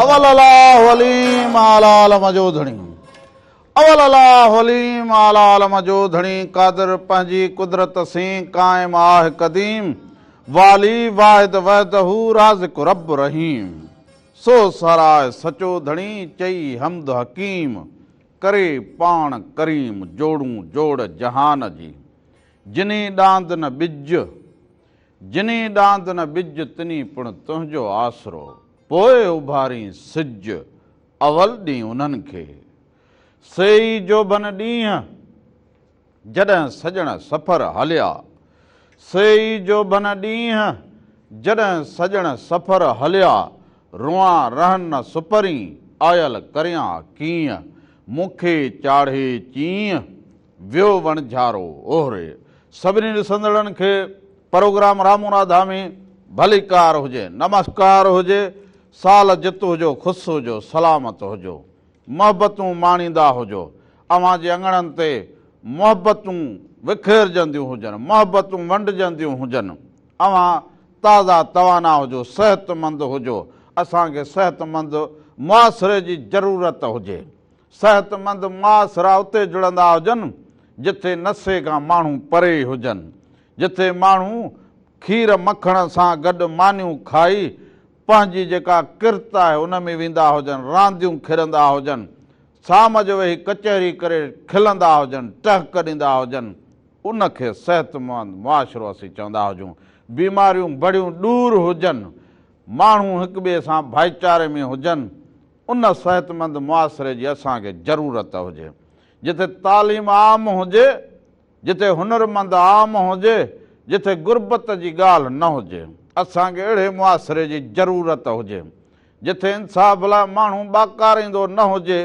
अवल अल्लाह वलीम आलाल मजोधणी अवल अल्लाह वलीम आलाल मजोधणी कादर पंहिंजी कुदरत से कायम आहे कदीम वाली वाहिद वहदहू राज़िक रब रहीम सो सराय सचो धणी चई हमद हकीम करे पाण करीम जोड़ूं जोड़ जहान जी जिनी डांद न बिज तिनी पुण तुंहिंजो आसरो पोइ उभारी सिज अवल ॾींहुं उन्हनि खे सेई जो बन ॾींहं जॾहिं सजण सफ़र हलिया सेई जो बन ॾींहं जॾहिं सजण सफ़र हलिया रुआं रहन न सुपरी आयल करियां कीअं मूंखे चाढ़े चीअं वियो वणझारो ओहरे सभिनी ॾिसंदड़नि खे प्रोग्राम रामूना धामी भलीकार हुजे नमस्कार हुजे साल जित हुजो ख़ुशि हुजो सलामत हुजो मोहबतूं माणींदा हुजो अव्हां जे अंगणनि ते मोहबतूं विखेरजंदियूं हुजनि मोहबतूं वंडजंदियूं हुजनि अव्हां ताज़ा तवाना हुजो सिहतमंद हुजो असांखे सिहतमंद मुआसिरे जी ज़रूरत हुजे सिहतमंद मुआसिरा उते जुड़ंदा हुजनि जिथे नसे खां माण्हू परे हुजनि जिथे माण्हू खीर मखण सां गॾु मानियूं खाई पंहिंजी जेका किरत आहे उन में वेंदा हुजनि रांदियूं खेॾंदा हुजनि शाम जो वेही कचहरी करे खिलंदा हुजनि टहक ॾींदा हुजनि उनखे सिहतमंद मुआशिरो असीं चवंदा हुजूं बीमारियूं बड़ियूं दूरि हुजनि माण्हू हिक ॿिए सां भाईचारे में हुजनि उन सिहतमंद मुआसिरे जी असांखे ज़रूरत हुजे जिथे तालीम आम हुजे जिथे हुनरमंद आम हुजे जिथे गुरबत जी ॻाल्हि न हुजे असांखे अहिड़े मुआसिरे जी ज़रूरत हुजे जिथे इंसाफ़ लाइ माण्हू बाकारींदो न हुजे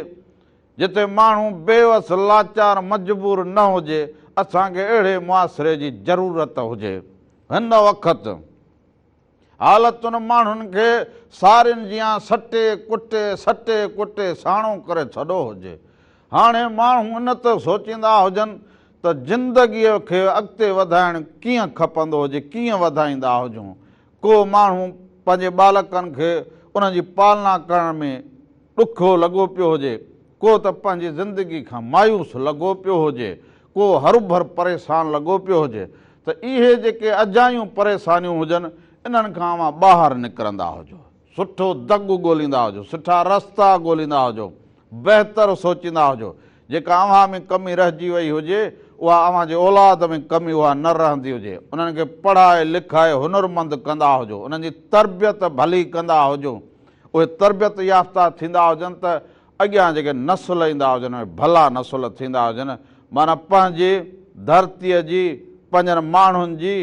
जिथे माण्हू बेवस लाचार मजबूर न हुजे असांखे अहिड़े मुआसिरे जी ज़रूरत हुजे हिन वक़्तु हालतुनि माण्हुनि खे सारियुनि जीअं सटे कुटे साणो करे छॾो हुजे हाणे माण्हू इन ते सोचींदा हुजनि त ज़िंदगीअ खे अॻिते वधाइणु कीअं खपंदो हुजे कीअं वधाईंदा हुजूं को माण्हू पंहिंजे बालकनि खे उन्हनि जी पालना करण में ॾुखियो लॻो पियो हुजे को त पंहिंजी ज़िंदगी खां मायूस लॻो पियो हुजे को हरूभर परेशान लॻो पियो हुजे त इहे जेके अजायूं परेशानियूं हुजनि इन्हनि खां अव्हां ॿाहिरि निकिरंदा हुजो सुठो दॻु ॻोल्हींदा हुजो सुठा रस्ता ॻोल्हींदा हुजो बहितर सोचींदा हुजो जेका अव्हां में कमी रहिजी वई हुजे उहा अव्हां जे औलाद में कमी उहा न रहंदी हुजे उन्हनि खे पढ़ाए लिखाए हुनरमंद कंदा हुजो उन्हनि जी तरबियत भली कंदा हुजो उहे तरबियत याफ़्ता थींदा हुजनि त अॻियां जेके नसुल ईंदा हुजनि भला नसुल थींदा हुजनि माना पंहिंजे धरतीअ जी पंहिंजनि माण्हुनि जी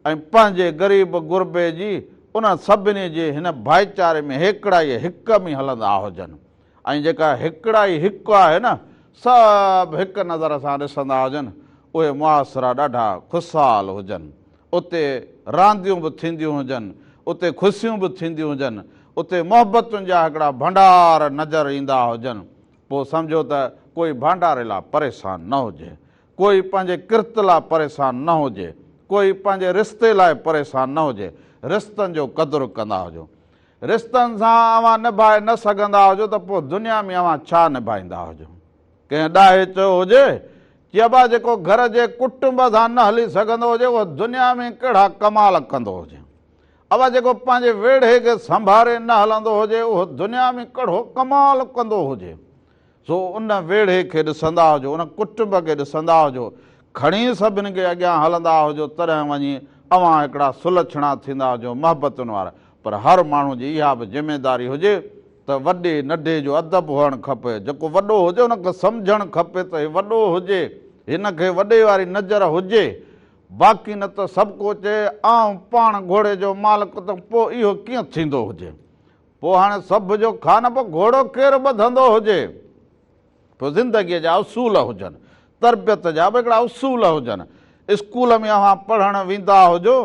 ऐं पंहिंजे ग़रीब गुरबे जी उन सभिनी जे हिन भाईचारे में हिकिड़ाई हिक में हलंदा हुजनि ऐं जेका हिकिड़ाई हिकु आहे न सभु हिकु नज़र सां ॾिसंदा हुजनि उहे मुआसिरा ॾाढा ख़ुशहाल हुजनि उते रांदियूं बि थींदियूं हुजनि उते ख़ुशियूं बि थींदियूं हुजनि उते मोहबतुनि जा हिकिड़ा भंडार नज़र ईंदा हुजनि पोइ सम्झो त कोई भंडारे लाइ परेशान न हुजे कोई पंहिंजे किरत लाइ परेशान न हुजे कोई पंहिंजे रिश्ते लाइ परेशान न हुजे रिश्तनि जो क़दुरु कंदा हुजो रिश्तनि सां अव्हां निभाए न सघंदा हुजो त पोइ दुनिया में अव्हां छा निभाईंदा हुजो कंहिं ॾाहे चयो हुजे कि अबा जेको घर जे कुटुंब सां न हली सघंदो हुजे उहो दुनिया में कहिड़ा कमाल कंदो हुजे अबा जेको पंहिंजे वेढ़े खे संभारे न हलंदो हुजे उहो दुनिया में कहिड़ो कमाल कंदो हुजे सो उन वेढ़े खे ॾिसंदा हुजो उन कुटुंब खे ॾिसंदा हुजो खणी सभिनी खे अॻियां हलंदा हुजो तॾहिं वञी अव्हां हिकिड़ा सुलक्षणा थींदा हुजो मोहबतुनि वारा पर हर माण्हू जी इहा बि ज़िमेदारी हुजे त वॾे नंढे जो अदब हुअणु खपे जेको वॾो हुजे उनखे सम्झणु खपे त हीउ वॾो हुजे हिनखे वॾे वारी नज़र हुजे बाक़ी न त सभु को चए आउं पाण घोड़े जो मालिक त पोइ इहो कीअं थींदो हुजे पोइ हाणे सभ जो खान पोइ घोड़ो केरु ॿधंदो हुजे पोइ ज़िंदगीअ जा उसूल हुजनि तरबियत जा बि हिकिड़ा उसूल हुजनि स्कूल में अव्हां पढ़णु वेंदा हुजो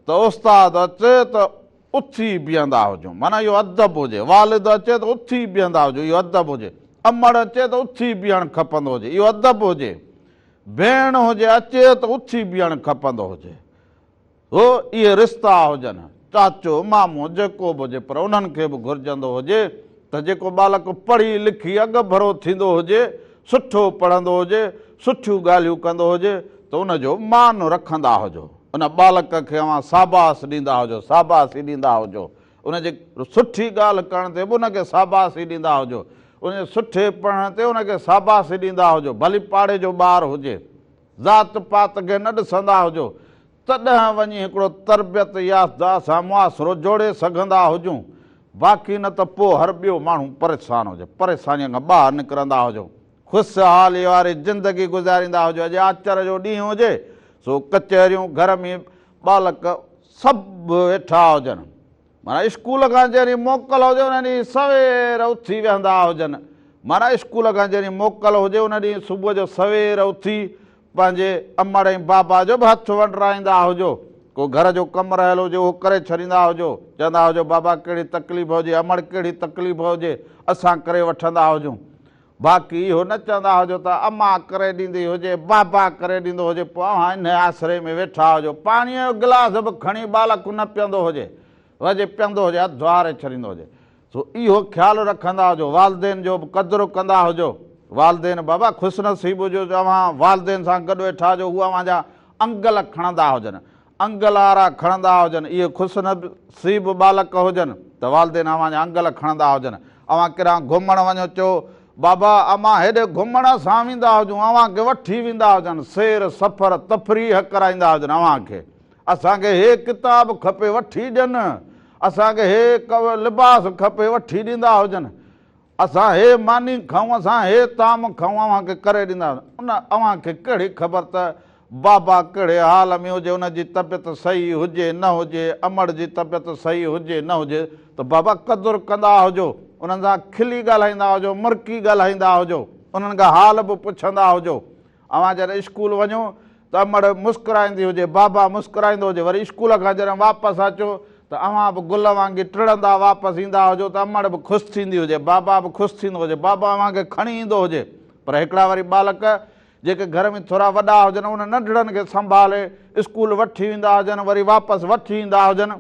त उस्ताद अचे त उथी बीहंदा हुजो माना इहो अदब हुजे वालिद अचे त उथी बीहंदा हुजो इहो अदब हुजे अमड़ अचे त उथी बीहणु खपंदो हुजे इहो अदब हुजे भेण हुजे अचे त उथी बीहणु खपंदो हुजे हो इहे रिश्ता हुजनि चाचो मामो जेको बि हुजे पर उन्हनि खे बि घुरिजंदो हुजे त जेको बालक पढ़ी लिखी अॻु भरो थींदो हुजे, सुठो पढ़ंदो हुजे, सुठियूं ॻाल्हियूं कंदो हुजे त उनजो मान रखंदा हुजो, उन बालक खे अवां शाबाश ॾींदा हुजो, शाबाशी ॾींदा हुजो, उनजे सुठी ॻाल्हि करण ते बि उनखे शाबाशी ॾींदा हुजो, उनजे सुठे पढ़ण ते उनखे शाबाशी ॾींदा हुजो, भली पाड़े जो ॿारु हुजे, ज़ात पात खे न ॾिसंदा हुजो, तॾहिं वञी हिकिड़ो तरबियत याफ़्ता सां मुआसिरो जोड़े सघंदा हुजूं। बाक़ी न त पोइ हर ॿियो माण्हू परेशान हुजे, परेशानीअ खां ॿाहिरि निकिरंदा हुजो, ख़ुशहाली वारी ज़िंदगी गुज़ारींदा हुजो। अॼु आचर जो ॾींहुं हुजे सो कचहरियूं घर में बालक सभु वेठा हुजनि, माना स्कूल खां जॾहिं मोकल हुजे उन ॾींहुं सवेर उथी वेहंदा हुजनि, माना स्कूल खां जॾहिं मोकल हुजे उन ॾींहुं सुबुह जो सवेर उथी पंहिंजे अमड़ ऐं बाबा जो बि हथु वंडराईंदा हुजो, को घर जो कमु रहियल हुजे उहो करे छॾींदा हुजो, चवंदा हुजो बाबा कहिड़ी तकलीफ़ हुजे, अमड़ कहिड़ी तकलीफ़ हुजे असां करे वठंदा हुजूं। बाक़ी इहो न चवंदा हुजो त अम्मा करे ॾींदी हुजे, बाबा करे ॾींदो हुजे, पोइ अव्हां इन आसिरे में वेठा हुजो, पाणीअ जो गिलास बि खणी बालक न पीअंदो हुजे, वजे पीअंदो हुजे हथु वारे छॾींदो हुजे। सो इहो ख़्यालु रखंदा हुजो, वालदेन जो बि क़दुरु कंदा हुजो। वालदेन बाबा ख़ुशनसीब हुजो जो अव्हां वालदेन सां गॾु वेठा हुजो, उहे अव्हांजा अंगल खणंदा हुजनि, अंगल वारा खणंदा हुजनि, इहे ख़ुशनसीब बालक हुजनि त वालदेन अव्हांजा अंगल खणंदा हुजनि। अव्हां केॾांहुं घुमणु वञो, चओ बाबा अमां हेॾे घुमण सां वेंदा हुजूं, अव्हांखे वठी वेंदा हुजनि, सैर सफ़र तफ़रीह कराईंदा हुजनि अव्हांखे, असांखे हे किताबु खपे वठी ॾियनि, असांखे हे लिबास खपे वठी ॾींदा हुजनि, असां हे मानी खाऊं, असां हे ताम खाऊं, अव्हांखे करे ॾींदा हुजनि। उन अव्हांखे कहिड़ी ख़बर त बाबा कहिड़े हाल में हुजे, उनजी तबियत सही हुजे न हुजे, अमड़ जी तबियत सही हुजे न हुजे, त बाबा क़दुरु कंदा हुजो, उन्हनि सां खिली ॻाल्हाईंदा हुजो, मुर्की ॻाल्हाईंदा हुजो, उन्हनि खां हाल बि पुछंदा हुजो। अव्हां जॾहिं स्कूल वञो त अमड़ मुस्कुराईंदी हुजे, बाबा मुस्कुराईंदो हुजे, वरी स्कूल खां जॾहिं वापसि अचो त अव्हां बि गुल वांगुरु टिड़ंदा वापसि ईंदा हुजो, त अमड़ बि ख़ुशि थींदी हुजे, बाबा बि ख़ुशि थींदो हुजे, बाबा अव्हांखे खणी ईंदो हुजे। पर हिकिड़ा वरी बालक जेके घर में थोरा वॾा हुजनि उन नंढड़नि खे संभाले स्कूल वठी वेंदा हुजनि, वरी वापसि वठी ईंदा हुजनि,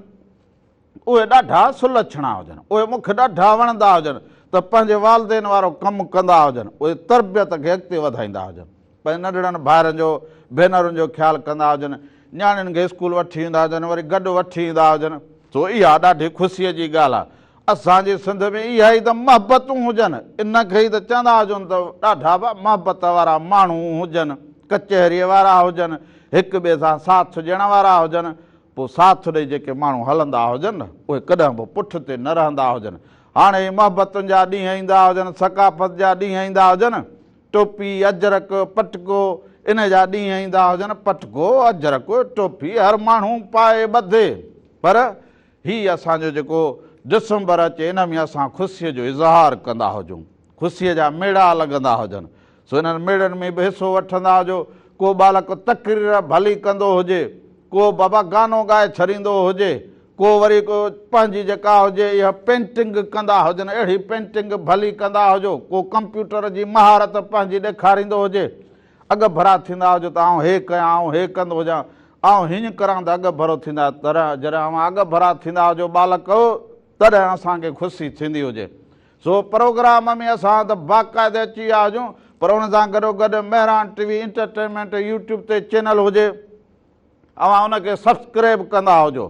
उहे ॾाढा सुलक्षणा हुजनि, उहे मूंखे ॾाढा वणंदा हुजनि त पंहिंजे वालदेन वारो कमु कंदा हुजनि, उहे तरबियत खे अॻिते वधाईंदा हुजनि, पंहिंजे नंढड़नि भाइरनि जो भेनरुनि जो ख़्यालु कंदा हुजनि, नियाणियुनि खे स्कूल वठी वेंदा हुजनि, वरी गॾु वठी ईंदा हुजनि। सो इहा ॾाढी ख़ुशीअ जी ॻाल्हि आहे। असांजे सिंध में इहा ई त मोहबतूं हुजनि, इनखे ई त चवंदा हुजनि त ॾाढा मोहबत वारा माण्हू हुजनि, कचहरीअ वारा हुजनि, हिक ॿिए सां साथ ॾियण वारा हुजनि, पोइ साथ ॾेई जेके माण्हू हलंदा हुजनि न उहे कॾहिं बि पुठिते न रहंदा हुजनि। हाणे मोहबतुनि जा ॾींहं ईंदा हुजनि, सकाफ़त जा ॾींहं ईंदा हुजनि, टोपी अजरक पटको इन जा ॾींहं ईंदा हुजनि, पटको अजरक टोपी हर माण्हू पाए ॿधे, पर हीउ असांजो जेको डिसंबर अचे इन में असां ख़ुशीअ जो इज़हार कंदा हुजूं, ख़ुशीअ जा मेड़ा लॻंदा हुजनि। सो इन्हनि मेड़नि में बि हिसो वठंदा हुजो। को बालक तक़रीर भली कंदो हुजे, को बाबा गानो ॻाए छॾींदो हुजे, को वरी को पंहिंजी जेका हुजे इहा पेंटिंग कंदा हुजनि, अहिड़ी पेंटिंग भली कंदा हुजो, को कंप्यूटर जी महारत पंहिंजी ॾेखारींदो हुजे, अॻु भरा थींदा हुजो त आउं हे कयां, आउं हे कंदो हुजां, आउं हीअं करां त अॻु भरो थींदा, तर जॾहिं अव्हां अॻु भरा थींदा हुजो बालक तॾहिं असांखे ख़ुशी थींदी हुजे। सो प्रोग्राम में असां त बाक़ाइदे अची विया हुजूं, पर हुन सां गॾोगॾु महिरान टीवी इंटरटेनमेंट यूट्यूब ते चैनल हुजे, अव्हां उनखे सब्सक्राइब कंदा हुजो,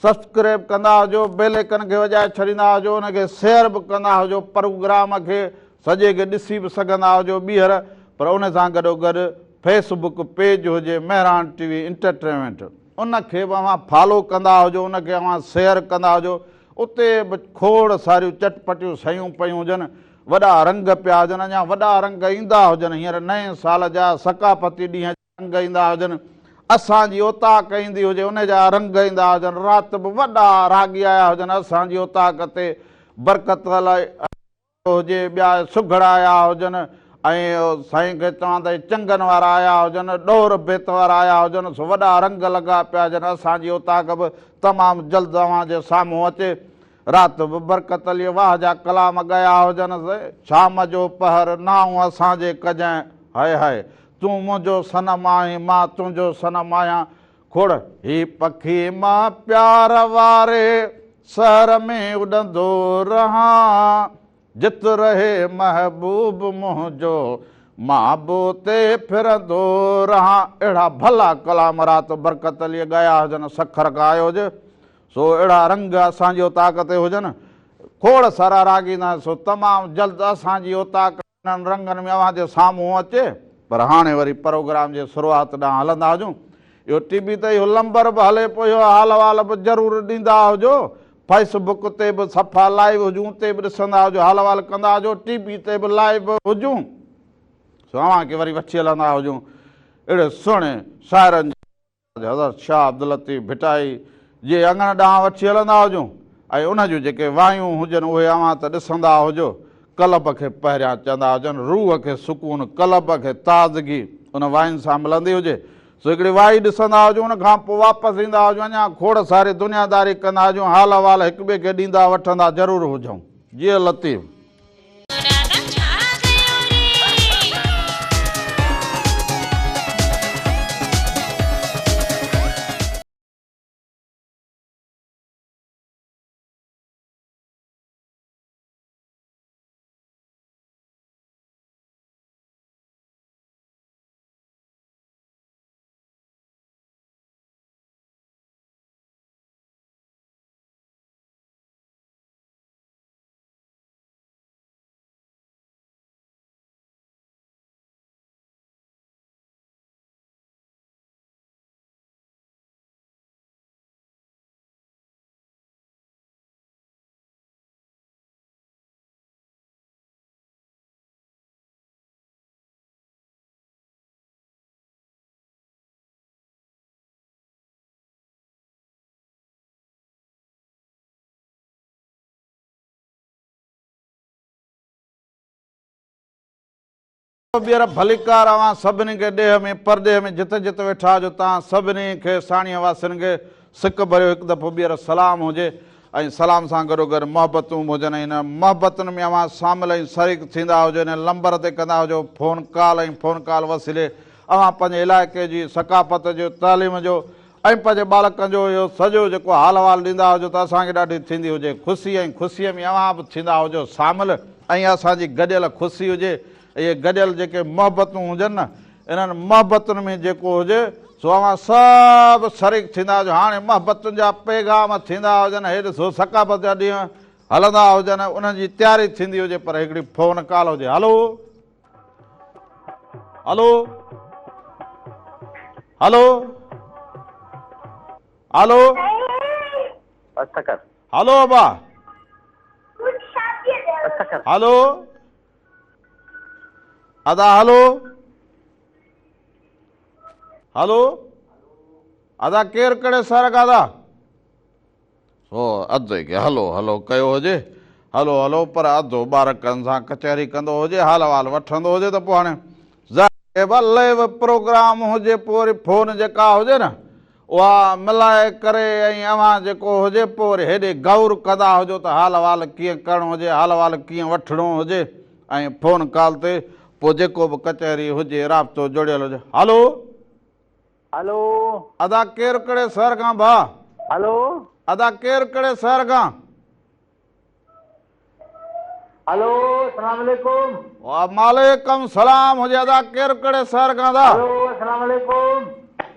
सब्सक्राइब कंदा हुजो, बेल आइकन खे वॼाए छॾींदा हुजो, उनखे शेयर बि कंदा हुजो, प्रोग्राम खे सॼे खे ॾिसी बि सघंदा हुजो ॿीहर। पर उन सां गॾोगॾु फेसबुक पेज हुजे महिरान टीवी इंटरटेनमेंट, उनखे बि अव्हां फॉलो कंदा हुजो, उनखे अव्हां शेयर कंदा हुजो, उते बि खोड़ सारियूं चटपटियूं शयूं पियूं हुजनि, वॾा रंग पिया हुजनि, अञा वॾा रंग ईंदा हुजनि, हींअर नए साल जा सकाफ़ती ॾींहं रंग ईंदा हुजनि, असांजी ओताक ईंदी हुजे उनजा रंग ईंदा हुजनि, राति बि वॾा रागी आया हुजनि असांजी ओताक ते, बरकत लाइ हुजे, ॿिया सुघड़ आया हुजनि, ऐं साईं खे चवां त चंगनि वारा आया हुजनि, ॾोर बेत वारा आया हुजनि, सो वॾा रंग लॻा पिया हुजनि, असांजी ओताक बि तमामु जल्द अव्हांजे साम्हूं अचे। राति बि बरकत अली वाह जा कलाम ॻाया हुजनि, शाम जो पहर नाऊं असांजे कजांइ, हाय हाय तूं मुंहिंजो सनम आहीं, मां तुंहिंजो सनम आहियां, खोड़ ही पखी मां प्यार वारे शहर में उॾंदो रहां, जित रहे महबूब मुंहिंजो महबू ते फिरंदो रहां। अहिड़ा भला कलाम रात बरकत अलीअ ॻाया हुजनि, सखर ॻायो हुजे, सो अहिड़ा रंग असांजी ओताक ते हुजनि। खोड़ सारा रागींदा, सो तमामु जल्द असांजी ओताक इन्हनि रंगनि में अव्हां जे साम्हूं अचे। पर हाणे वरी प्रोग्राम जे शुरूआत ॾांहुं हलंदा हुजूं। इहो टीवी ते इहो लंबर बि हले पियो, इहो हाल वाल बि ज़रूरु ॾींदा हुजो। फेसबुक ते बि सफ़ा लाइव हुजूं, उते बि ॾिसंदा हुजो, हाल वाल कंदा हुजो, टीवी ते बि लाइव हुजूं, सो अव्हांखे वरी वठी हलंदा हुजूं अहिड़े सुहिणे शाइरनि जे हज़रत शाह अब्दुल लतीफ़ भिटाई जे अङण ॾांहुं वठी हलंदा हुजूं। ऐं उन जूं जेके वायूं हुजनि उहे अव्हां त ॾिसंदा हुजो। कल्ब खे पहिरियां चवंदा हुजनि, रूह खे सुकून, कल्ब खे ताज़गी उन वायुनि सां मिलंदी हुजे। सो हिकिड़ी वाई ॾिसंदा हुजूं, उन खां पोइ वापसि ईंदा हुजूं, अञा खोड़ सारी दुनियादारी कंदा हुजूं, हाल वाल हिक ॿिए खे ॾींदा वठंदा ज़रूरु हुजूं। जीअं लतीफ़ ॿीहर भलीकार अव्हां सभिनी खे ॾेह में परदेह में जिते जिते वेठा हुजो, तव्हां सभिनी खे साणीअ वासियुनि खे सिक भरियो हिकु दफ़ो ॿीहर सलाम हुजे। ऐं सलाम सां गॾोगॾु मोहबतूं हुजनि, हिन मोहबतुनि में अव्हां शामिल ऐं शरीक थींदा हुजो। हिन नंबर ते कंदा हुजो फ़ोन कॉल, ऐं फ़ोन कॉल वसीले अव्हां पंहिंजे इलाइक़े जी सकाफ़त जो, तालीम जो ऐं पंहिंजे बालकनि जो इहो सॼो जेको हाल वाल ॾींदा हुजो त असांखे ॾाढी थींदी हुजे ख़ुशी। ऐं ख़ुशीअ में अव्हां बि थींदा हुजो शामिल, ऐं असांजी गॾियल ख़ुशी हुजे। इहे गॾियल जेके मोहबतूं हुजनि न, इन्हनि मोहबतुनि में जेको हुजे सो अव्हां सभु शरीक थींदा हुजो। हाणे मोहबतुनि जा पैगाम थींदा हुजनि, हे ॾिसो सकाफ़त जा ॾींहं हलंदा हुजनि, उन्हनि जी तयारी थींदी हुजे। पर हिकिड़ी फ़ोन कॉल हुजे। हलो हलो हलो हलो हलो अबा हलो अदा हलो हलो अदा केरु कहिड़े शहर खां अदा? सो अधु के हलो हलो कयो हुजे, हलो हलो, पर अधु ॿारकनि सां कचहरी कंदो हुजे, हाल वाल वठंदो हुजे त पोइ हाणे लाइव प्रोग्राम हुजे, पोइ वरी फ़ोन जेका हुजे न उहा मिलाए करे ऐं अव्हां जेको हुजे पोइ वरी हेॾे गौर कंदा हुजो त हाल वाल कीअं करिणो हुजे, हाल वाल कीअं वठिणो हुजे। ऐं फ़ोन कॉल ते पोइ जेको बि कचहरी हुजे राब्तो जुड़ियल हुजे। हलो हेलो अदा केरु कहिड़े शहर खां भाउ? हेलो अदा केरु कहिड़े शहर खां? हेलो अस्सलाम वालेकुम। वालेकुम सलाम हुजे। अदा केरु कहिड़े शहर खां अदा? हेलो अस्सलाम वालेकुम।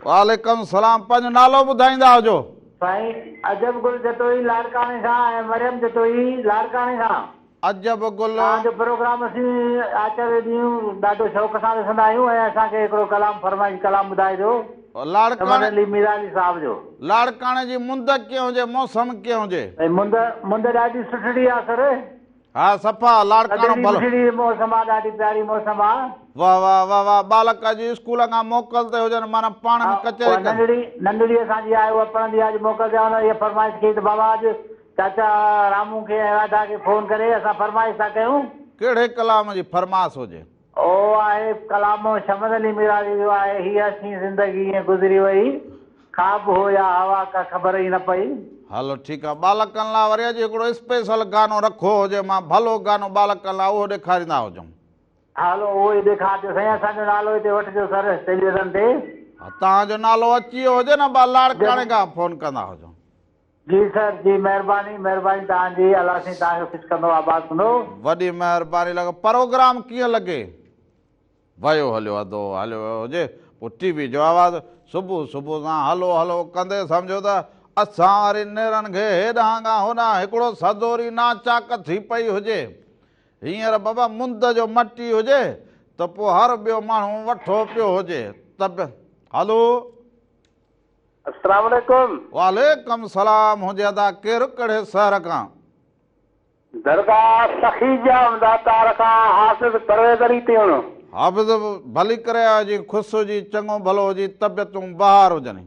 वालेकुम सलाम। पंहिंजो नालो ॿुधाईंदा हुजो। साईं अजब गुल जतोई लाड़काणे खां ऐं मरियम जतोई लाड़काणे खां। अजब गुल तव्हांजो प्रोग्राम असीं आचार्य ॾींहुं ॾाढो शौक़ सां ॾिसंदा आहियूं ऐं असांखे हिकिड़ो कलाम फरमाइश कलाम ॿुधाइजो लाड़काणे अली मीराली साहिब जो। लाड़काणे जी मुंद कीअं हुजे, मौसम कीअं हुजे? मुंद ॾाढी सुठी आहे सर। हा सफ़ा लाड़काणो भलो मौसम आहे, ॾाढी प्यारी मौसम आहे। वाह वाह वाह वाह। बालक जी स्कूल खां मोकल ते हुजनि, माना पाण में कचहरी नंढड़ी असांजी आहे, उहा पढ़ंदी आहे, मोकल ते हुन इहा फरमाइश कई त बाबा अॼु चाचा रामू खे ऐं राधा खे फ़ोन करे असां फरमाइश था कयूं। कहिड़े कलाम जी फरमाइश हुजे? ओ आहे कलाम शमद अली मीराली जो आहे, हीअ असीं ज़िंदगी ईअं गुज़री वई, ख़्वाब हो या हवा का ख़बर ई न पई। हलो ठीकु आहे। बालकनि लाइ वरी अॼु हिकिड़ो स्पेशल गानो रखो हुजे, मां भलो गानो बालकनि लाइ उहो ॾेखारींदा हुजूं। हलो उहो ई ॾेखारिजो साईं, असांजो नालो हिते वठिजो सर टेलीविज़न ते। तव्हांजो नालो अची वियो हुजे न, लाड़काणे खां फ़ोन कंदा हुजो। जी सर जी महिरबानी महिरबानी तव्हांजी अलाह साईं तव्हांखे ख़ुशि कंदो आबाद कंदो वॾी महिरबानी लॻो प्रोग्राम कीअं लॻे वयो हलियो अधो हलियो वियो हुजे पोइ टीवी जो आवाज़ु सुबुह सुबुह सां हलो हलो कंदे सम्झो त असां वरी नेरनि खे हेॾां खां होॾां हिकिड़ो सदोरी नाचाक थी पई हुजे हींअर बाबा मुंद जो मटी हुजे त पोइ हर ॿियो माण्हू वठो पियो हुजे त हलो अस्सलाम वालेकुम वालेकुम सलाम हुजे अदा केरु कहिड़े शहर खां दरगाह सखी जाम दातार खां हाफ़िज़ परवेज़ अली थियो हाफ़िज़ भली करे जी ख़ुशि हुजी चङो भलो हुजी तबियतूं बहार हुजनि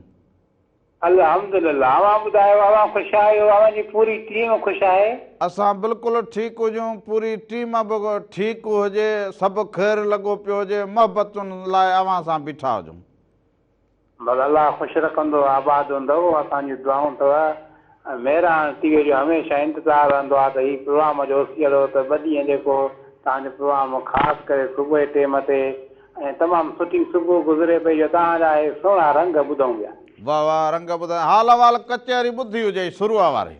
अल्हम्दुलिल्लाह अवां ॿुधायो अवां ख़ुशि आहियो अवां जी पूरी टीम ख़ुशि आहे असां बिल्कुलु ठीकु हुजूं पूरी टीम बि ठीकु हुजे सभु ख़ैरु लॻो पियो हुजे मोहबतुनि लाइ अवां सां बीठा हुजूं बस अल्लाह ख़ुशि रखंदो आबाद हूंदव असांजी दुआऊं अथव महिरान टीवीअ जो हमेशह इंतज़ारु रहंदो आहे त हीउ प्रोग्राम जो अहिड़ो त ॿ ॾींहं जेको तव्हांजो प्रोग्राम ख़ासि करे सुबुह जे टाइम ते ऐं तमामु सुठी सुबुह गुज़रे पई जो तव्हांजा इहे सुहिणा रंग ॿुधूं पिया वाह वाह रंग ॿुधाए हाल अहिवाल कचहरी ॿुधी हुजे शुरूअ वारी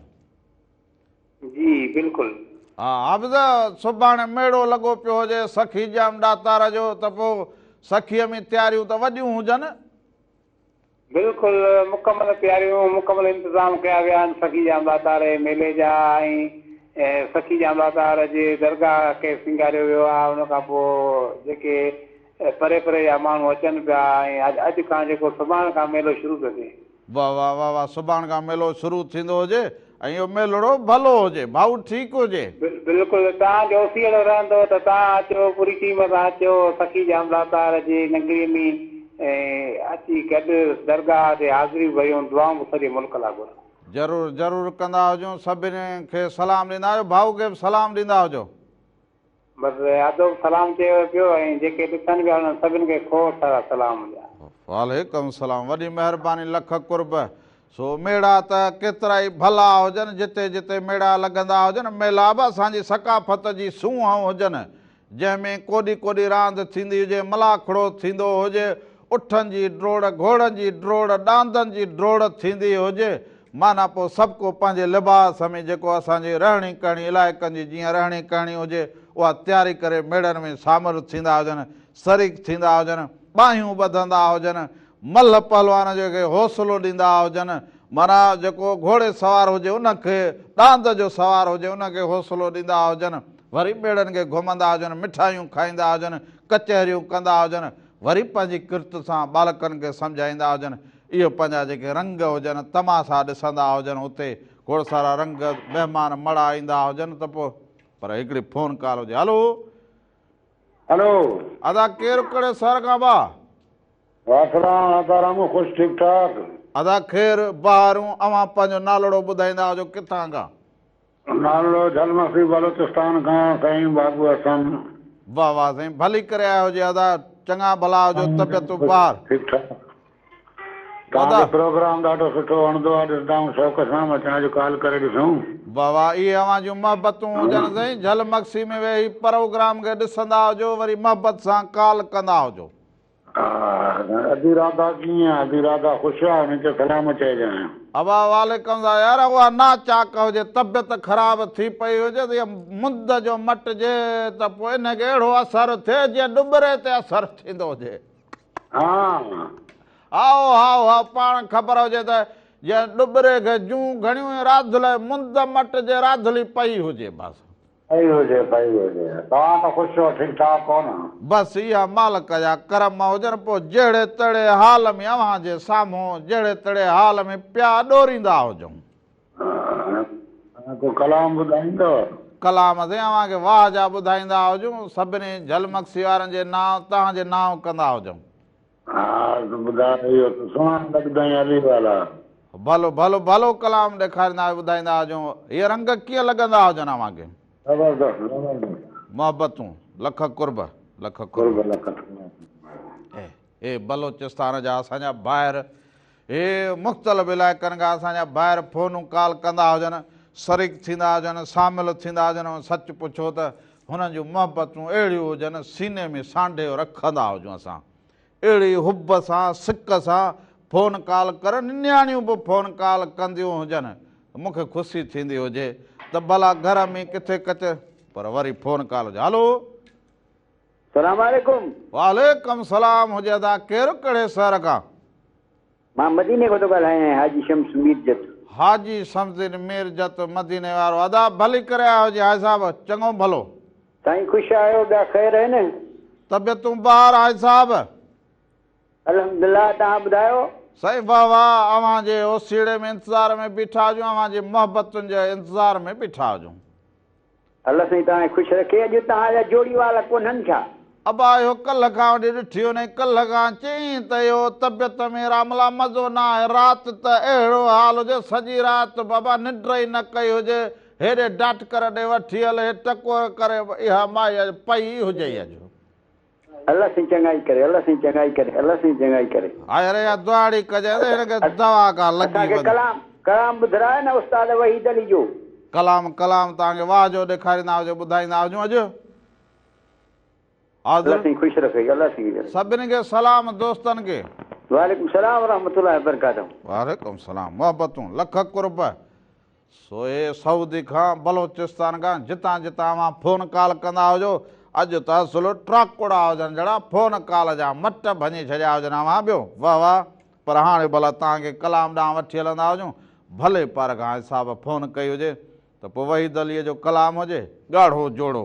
जी बिल्कुलु हा हाफ़िज़ सुभाणे मेड़ो लॻो पियो हुजे सखी जाम ॾातार जो त पोइ सखीअ में तयारियूं त वॾियूं हुजनि बिल्कुलु मुकमल तयारियूं मुकमल इंतज़ाम कया विया आहिनि सखी जाम दातार मेले जा ऐं सखी जाम दातार जे दरगाह खे सिंगारियो वियो आहे उन खां पोइ जेके परे परे जा माण्हू अचनि पिया ऐं अॼु खां जेको सुभाणे खां मेलो शुरू थो थिए वाह वाह वाह वाह सुभाणे खां मेलो शुरू थींदो हुजे ऐं इहो मेलड़ो भलो हुजे भाऊ ठीकु हुजे बिल्कुलु तव्हांजो सीअड़ो रहंदो त तव्हां अचो पूरी टीम सां अचो सखी जाम दातार जी नगरीअ में ऐं अची गॾु दरगाह ते हाज़िरी भरियूं दुआऊं सॼे मुल्क लाइ घुर ज़रूरु ज़रूरु कंदा हुजूं सभिनी खे सलाम ॾींदा आहियो भाऊ खे बि सलाम ॾींदा हुजो बसि अदब सलाम चयो पियो ऐं जेके ॾिसनि पिया हुननि सभिनि खे खोड़ सारा सलाम ॾिया वालेकुम सलाम वॾी महिरबानी लख कुर्ब सो मेड़ा त केतिरा ई भला हुजनि जिते जिते मेड़ा लॻंदा हुजनि मेला बि असांजी सकाफ़त जी सूंहं हुजनि जंहिंमें कोॾी कोॾी रांदि थींदी हुजे मलाखड़ो थींदो हुजे उठनि जी ड्रोड़ घोड़नि जी ड्रोड़ ॾांदनि जी ड्रोड़ थींदी हुजे माना पोइ सभु को पंहिंजे लिबास में जेको असांजी रहणी करणी इलाइक़नि जी जीअं रहणी करणी हुजे उहा तयारी करे मेड़नि में शामिलु थींदा हुजनि शरीक थींदा हुजनि ॿाहियूं ॿधंदा हुजनि मल पहलवान जेके हौसलो ॾींदा हुजनि माना जेको घोड़े सवार हुजे उनखे ॾांद जो सवार हुजे उनखे हौसलो ॾींदा हुजनि वरी मेड़नि खे घुमंदा हुजनि मिठाइयूं खाईंदा हुजनि कचहरियूं कंदा हुजनि वरी पंहिंजी किर्त सां बालकनि खे सम्झाईंदा हुजनि इहो पंहिंजा जेके रंग हुजनि तमाशा ॾिसंदा हुजनि उते खोड़ सारा रंग महिमान मड़ा ईंदा हुजनि त पोइ पर हिकिड़ी फ़ोन कॉल हुजे हलो हेलो अदा केरु कहिड़े शहर खां भाउ ख़ुशि ठीकु ठाक अदा ख़ैरु ॿाहिरूं अवां पंहिंजो नालड़ो ॿुधाईंदा हुजो किथां खां नालो जलमसी बलोचिस्तान खां साईं बाबू हसन वाह वाह साईं भली करे आया हुजे अदा चङा भला हुजो तबियतूं ॿार ठीकु ठाक तव्हांजो प्रोग्राम ॾाढो सुठो वणंदो आहे ॾिसंदा आहियूं शौक़ सां मां चवां कॉल करे ॾिसूं वाह वाह इहे अवां जूं मोहबतूं हुजनि साईं झलमक्सी में वेही प्रोग्राम खे ॾिसंदा हुजो वरी मोहबत सां कॉल कंदा हुजो अधी राधा कीअं आहे अधी राधा ख़ुशि आहे हुनखे सलाम चइजांइ अबा वालेकुम यार उहा ना चाक हुजे तबियत ख़राबु थी पई हुजे त इहा मुंद जो मटिजे त पोइ हिनखे अहिड़ो असरु थिए जीअं डुबरे ते असरु थींदो हुजे हा हाओ हाओ हा पाण ख़बर हुजे त जीअं डुबरे खे जूं घणियूं राधल मुंद मटिजे राधली पई हुजे बसि पई हुजे तव्हां त ख़ुशि हो ठीकु ठाक हो न बसि इहा मालिक जा करम हुजनि पोइ जहिड़े तहिड़े हाल में अव्हां जे साम्हूं जहिड़े तहिड़े हाल में पिया ॾोरींदा हुजऊं को कलाम ॿुधाईंदव कलाम ते अव्हां खे वाह जा ॿुधाईंदा हुजूं सभिनी झलमक्सी वारनि जे नाव तव्हांजे नाव कंदा हुजऊं हा ॿुधाए इहो त सुहिणा लॻंदा अली वाला भलो भलो भलो कलाम ॾेखारींदा ॿुधाईंदा हुजूं इहे रंग कीअं लॻंदा हुजनि अव्हां खे मोहबतूं लख कुर्ब लख कुर्ब हे बलोचिस्तान जा असांजा ॿाहिरि हे मुख़्तलिफ़ इलाइक़नि खां असांजा ॿाहिरि फ़ोनूं कॉल कंदा हुजनि शरीक थींदा हुजनि शामिलु थींदा हुजनि सच पुछो त हुननि जूं मोहबतूं अहिड़ियूं हुजनि सीने में सांढे रखंदा हुजूं असां अहिड़ी हुब सां सिक सां फ़ोन कॉल करनि नियाणियूं बि फ़ोन कॉल कंदियूं हुजनि मूंखे ख़ुशी थींदी हुजे त भला घर में किथे कचे पर वरी फोन कॉल हुजे। हलो सलाम वालेकुम। वालेकुम सलाम हुजे अदा। केरु कहिड़े शहर खां? मां मदीने खां थो ॻाल्हायां, हाजी शम्स मीरजत। हाजी शम्स मीरजत मदीने वारो। अदा भली करे आयो हुजे हाजी साहब, चङो भलो। साईं ख़ुशि आहियो, ॿिया ख़ैर आहिनि? तबियतूं ॿार हाजी साहब? अल्हम्दुलिल्लाह, तव्हां ॿुधायो? साईं वाह वाह, अव्हां जे ओसीड़े में इंतज़ार में बीठा हुजूं, अव्हां जी मोहबतुनि जे इंतज़ार में बीठा हुजूं। अल्लाह साईं तव्हां ख़ुशि रखे। अॼु तव्हांजा जोड़ी वारा कोन्हनि छा? अबा इहो कल्ह खां वठी ॾिठी हुन, कल्ह खां चई त इहो तबियत में रामला मज़ो न आहे। राति त अहिड़ो हाल हुजे, सॼी राति बाबा निंड ई न कई हुजे, हेॾे डॉक्टर ॾे वठी हल, हे टको करे इहा माई पई हुजे अॼु। अल्लाह साईं चङाई करे, अल्लाह साईं चङाई करे, अल्लाह साईं चङाई करे। अरे यार दुआड़ी कजे त हिनखे दवा का लॻी असांखे वञे। कलाम ॿुधाए न उस्ताद वहीद अली जो। कलाम तव्हांखे वाह जो ॾेखारींदा हुजो, ॿुधाईंदा हुजूं अॼु। अल्लाह साईं ख़ुशि रखे, अल्लाह साईं। सभिनी खे सलाम, दोस्तनि खे वालेकुम सलाम रहमतुल्लाह बरकातहू। वालेकुम सलाम, मोहबतूं लख कुर्ब। सो हे सऊदी खां बलोचिस्तान खां जितां जितां मां फोन कॉल कंदा हुजो, अॼु त असुलु ट्राकुड़ा हुजनि जहिड़ा फोन कॉल जा मट भञी छॾिया हुजनि अव्हां ॿियो। वाह वाह, पर हाणे भला तव्हांखे कलाम ॾांहुं वठी हलंदा हुजूं। भले पर खां हिसाब फोन कई हुजे त पोइ वहीद अलीअ जो कलाम हुजे ॻाढ़ो जोड़ो।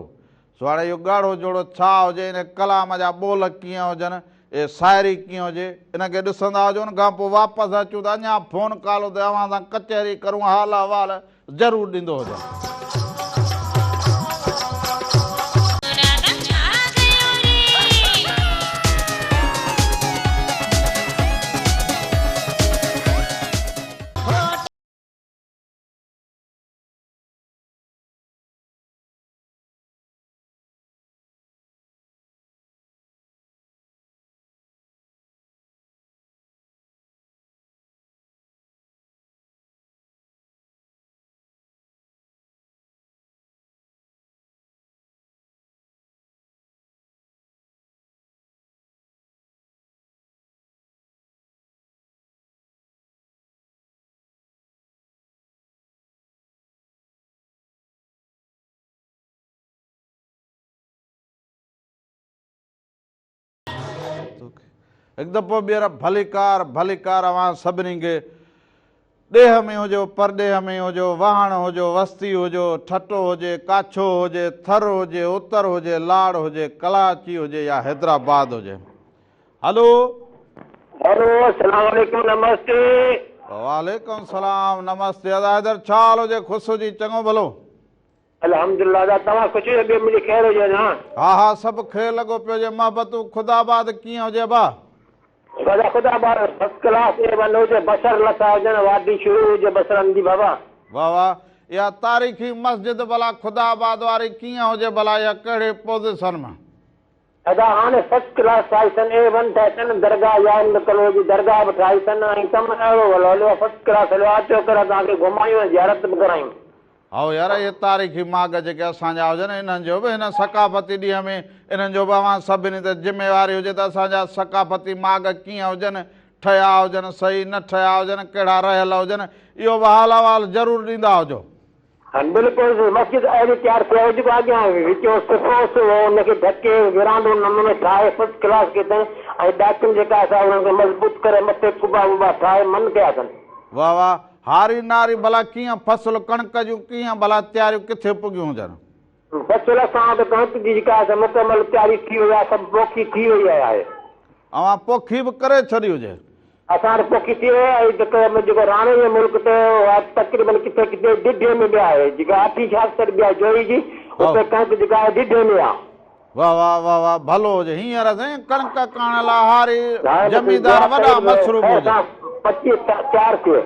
सो हाणे इहो ॻाढ़ो जोड़ो छा हुजे, इन कलाम जा ॿोल कीअं हुजनि, ए शाइरी कीअं हुजे, इनखे ॾिसंदा हुजो। उन खां पोइ वापसि अचूं त अञा फोन कॉल ते अव्हां सां कचहरी करूं, हाल अहवाल ज़रूरु ॾींदो हुजे। हिकु दफ़ो ॿीहर भलीकार अव्हां सभिनी खे, ॾेह में हुजो परॾेह में हुजो, वाहण हुजो वस्ती हुजो, ठटो हुजे काछो हुजे, थर हुजे उतर हुजे, लाड़ हुजे कराची हुजे या हैदराबाद हुजे। हलो हेलो अस्सलाम वालेकुम, नमस्ते। वालेकुम सलाम, नमस्ते। अदा हैदर छा हाल हुजे? ख़ुशि हुजी, चङो भलो? अल्हम्दुलिल्लाह, तव्हां ख़ुशि हुजे, मुंहिंजी ख़ैर हुजे न? हा सभु ख़ैर लॻो पियो हुजे। मोहबतूं ख़ुदाबाद कीअं हुजे बा? ख़ुदाबाद फर्स्ट क्लास ए1 हुजे, बसर लथा हुजनि, वादी शुरू हुजे बसरनि जी बाबा। वाह वाह, इहा तारीख़ी मस्जिद भला ख़ुदाबाद वारी कीअं हुजे भला, या कहिड़े पोज़ीशन में? दादा हाणे फर्स्ट क्लास ठाही अथनि, ए1 ठाही अथनि, दरगाह यान कलो जी दरगाह बि ठाही अथनि, ऐं कमु अहिड़ो हलियो फर्स्ट क्लास हलियो। अचो करे तव्हांखे घुमायूं ऐं ज़ियारत बि करायूं। हा यार, इहे तारीख़ी माग जेके असांजा हुजनि, इन्हनि जो बि हिन सकाफ़ती ॾींहं में इन्हनि जो बि अव्हां सभिनी ते ज़िम्मेवारी हुजे त असांजा सकाफ़ती माग कीअं हुजनि, ठहिया हुजनि सही, न ठहिया हुजनि, कहिड़ा रहियल हुजनि, इहो बि हाल अहवाल ज़रूरु ॾींदा हुजो। हा बिल्कुलु, मस्जिद अहिड़ी तयारु कयो जेको अॻियां विचो सुठो हुनखे ढके विरांडो नमूने ठाहे फर्स्ट क्लास कई अथनि, ऐं ॾाकियूं जेका असां हुननि खे मज़बूत करे मथे कुबा वुबा ठाहे मन कया अथनि। वाह वाह, हारी नारी भला कीअं फसल कणिक जूं कीअं भला तयारियूं किथे पुगियूं हुजनि? फसल सां त कणिक जी जेका मुकमल तयारी थी वई आहे, सभु पोखी थी वई आहे। अव्हां पोखी बि करे छॾी हुजे? असां वटि पोखी थी वई आहे, ऐं जेको राणे जे मुल्क ते तक़रीबन किथे किथे ढिढे में बि आहे, जेका 8 ॿिया जोई जी उते कणिक जेका आहे ढिढे में आहे। वाह वाह वाह वाह, भलो हुजे। हींअर साईं कणिक करण लाइ हारी ज़मीदार वॾा मसरूफ़ हुजे। 25 तयारु थियो।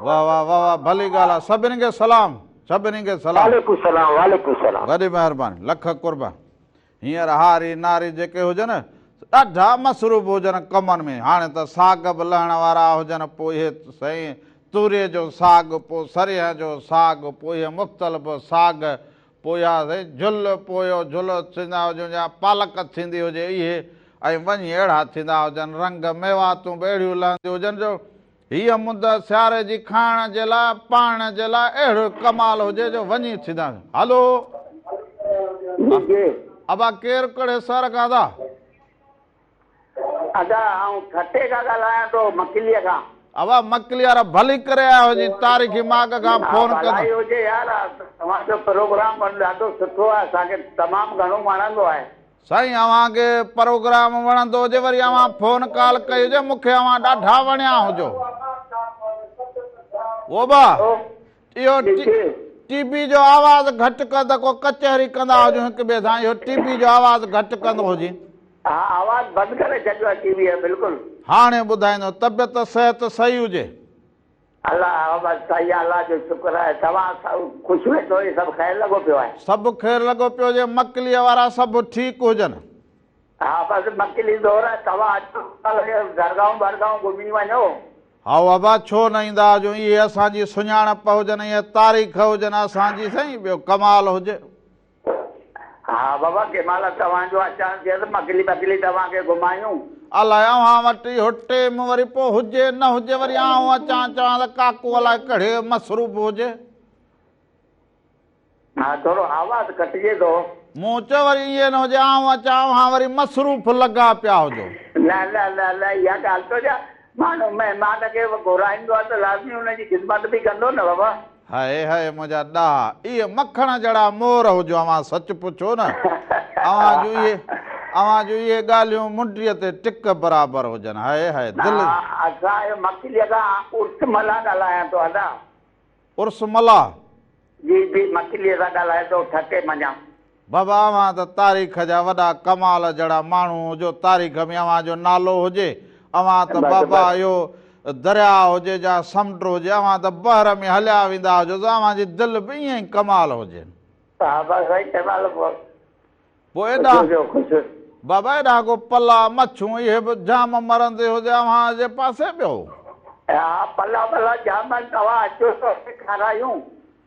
वाह वाह वाह वाह, भली ॻाल्हि आहे। सभिनी खे सलाम, सभिनी खे सलाम। वालेकुम सलाम, वालेकुम सलाम। वॾी महिरबानी, लख कुर्बा। हींअर हारी नारी जेके हुजनि ॾाढा मसरूफ़ हुजनि कमनि में। हाणे त साग बि लहण वारा हुजनि, पोइ इहे साईं तूरीअ जो साग, पोइ सरियह जो साग, पोइ इहे मुख़्तलिफ़ साग, पोइ इहा साईं झुल, पोइ इहो झुल थींदा हुजनि या पालक थींदी हुजे, इहे ऐं वञी अहिड़ा थींदा हुजनि, रंग मेवातूं बि अहिड़ियूं लहंदियूं हुजनि जो हीअ मुंद सियारे जी खाइण जे लाइ पाइण जे लाइ अहिड़ो कमाल हुजे जो वञी थींदा। हलो अबा केरु कहिड़े शहर खां था? अदा आऊं खटे खां ॻाल्हायां थो मकिलीअ खां। अबा मकली वारा भली करे आया हुजे तारीख़ी माग खां फोन कंदो भलाई हुजे यार, तव्हांजो प्रोग्राम ॾाढो सुठो आहे, असांखे तमामु घणो वणंदो आहे। साईं अव्हांखे प्रोग्राम वणंदो हुजे वरी अव्हां फोन कॉल कई हुजे, मूंखे अव्हां ॾाढा वणिया हुजो। ओ बा इहो टीवी जो आवाज़ घटि कर त को कचहरी कंदा हुजो हिक ॿिए सां, इहो टीवी जो आवाज़ घटि कंदो हुजे। हा आवाज़ बंदि करे छॾियो आहे टीवी जो बिल्कुलु। हाणे ॿुधाईंदो तबियत सिहत सही हुजे? अलाह बसि सही आहे, अलाह जो शुक्र आहे। तव्हां ख़ुशि वेठो, सभु ख़ैरु लॻो पियो आहे? सभु ख़ैरु लॻो पियो हुजे, मकलीअ वारा सभु ठीकु हुजनि? हा बसि मकली दौर आहे, तव्हां अचो दरगाहूं बरगाहूं घुमी वञो। हा बाबा छो न ईंदा हुजो, इहे असांजी सुञाणप हुजनि, इहे तारीख़ हुजनि असांजी साईं, ॿियो कमाल हुजे। हा बाबा कंहिं महिल तव्हांजो अचणु थिए त मकली तव्हांखे घुमायूं। अलाए अव्हां वटि इहो टेम वरी पोइ हुजे न हुजे, वरी आऊं अचां चवां त काकू अलाए कहिड़े मसरूफ़ हुजे। हा थोरो आवाज़ कटिजे थो। मूं चयो वरी इहे न हुजे आऊं अचां अव्हां वरी मसरूफ़ लॻा पिया हुजो। न न न न इहा ॻाल्हि थो चवां, माण्हू महिमान खे घुराईंदो आहे त लाज़मी हुनजी ख़िदमत बि कंदो न बाबा। हाय हाय मुंहिंजा ॾाह इहे मखण जहिड़ा मोर हुजो, अव्हां सच पुछो न। अव्हां जूं इहे ॻाल्हियूं मुंडीअ ते टिक बराबरि हुजनि। हाय हाय दिलि असां मकलीअ खां उर्समला ॻाल्हायां थो। अदा उर्समला? जी जी मकलीअ सां ॻाल्हायां थो, ठके मञा। बाबा अव्हां त तारीख़ जा वॾा कमाल जहिड़ा माण्हू हुजो, तारीख़ में अव्हां जो नालो हुजे। अव्हां त बाबा इहो दरिया हुजे या समुंड हुजे, अव्हां त बहर में हलिया वेंदा हुजो, अव्हां जी दिलि बि ईअं ई कमाल हुजे। हा बसि साईं कमाल। पोइ एॾा बाबा एॾा को पला मच्छूं इहे बि जाम मरंदे हुजे अव्हां जे पासे पियो? हा पला पला जाम, तव्हां अचो त खारायूं।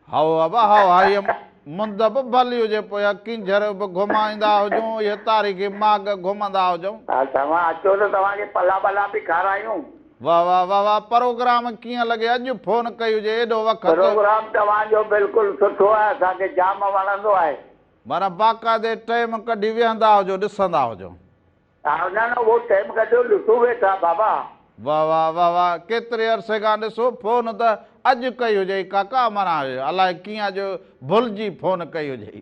हाओ बाबा हाओ, हा इहे मुंद बि भली हुजे, पोइ किंझर बि घुमाईंदा हुजूं, इहे तारीख़ी माग घुमंदा हुजूं। हा तव्हां अचो त तव्हांखे पला पला बि खारायूं। वाह वाह वाह वाह, प्रोग्राम कीअं लॻे? अॼु फोन कई हुजे एॾो वक़्तु। प्रोग्राम तव्हांजो बिल्कुलु सुठो आहे, असांखे जाम वणंदो आहे। माना बाक़ाइदे टाइम कढी वेहंदा हुजो, ॾिसंदा हुजो। हा न न उहो टाइम कढियो, ॾिसूं वेठा बाबा। वाह वाह वाह वाह, केतिरे अरसे खां ॾिसो फोन त अॼु कई हुजे काका, माना अलाए कीअं अॼु भुलिजी फोन कई हुजे।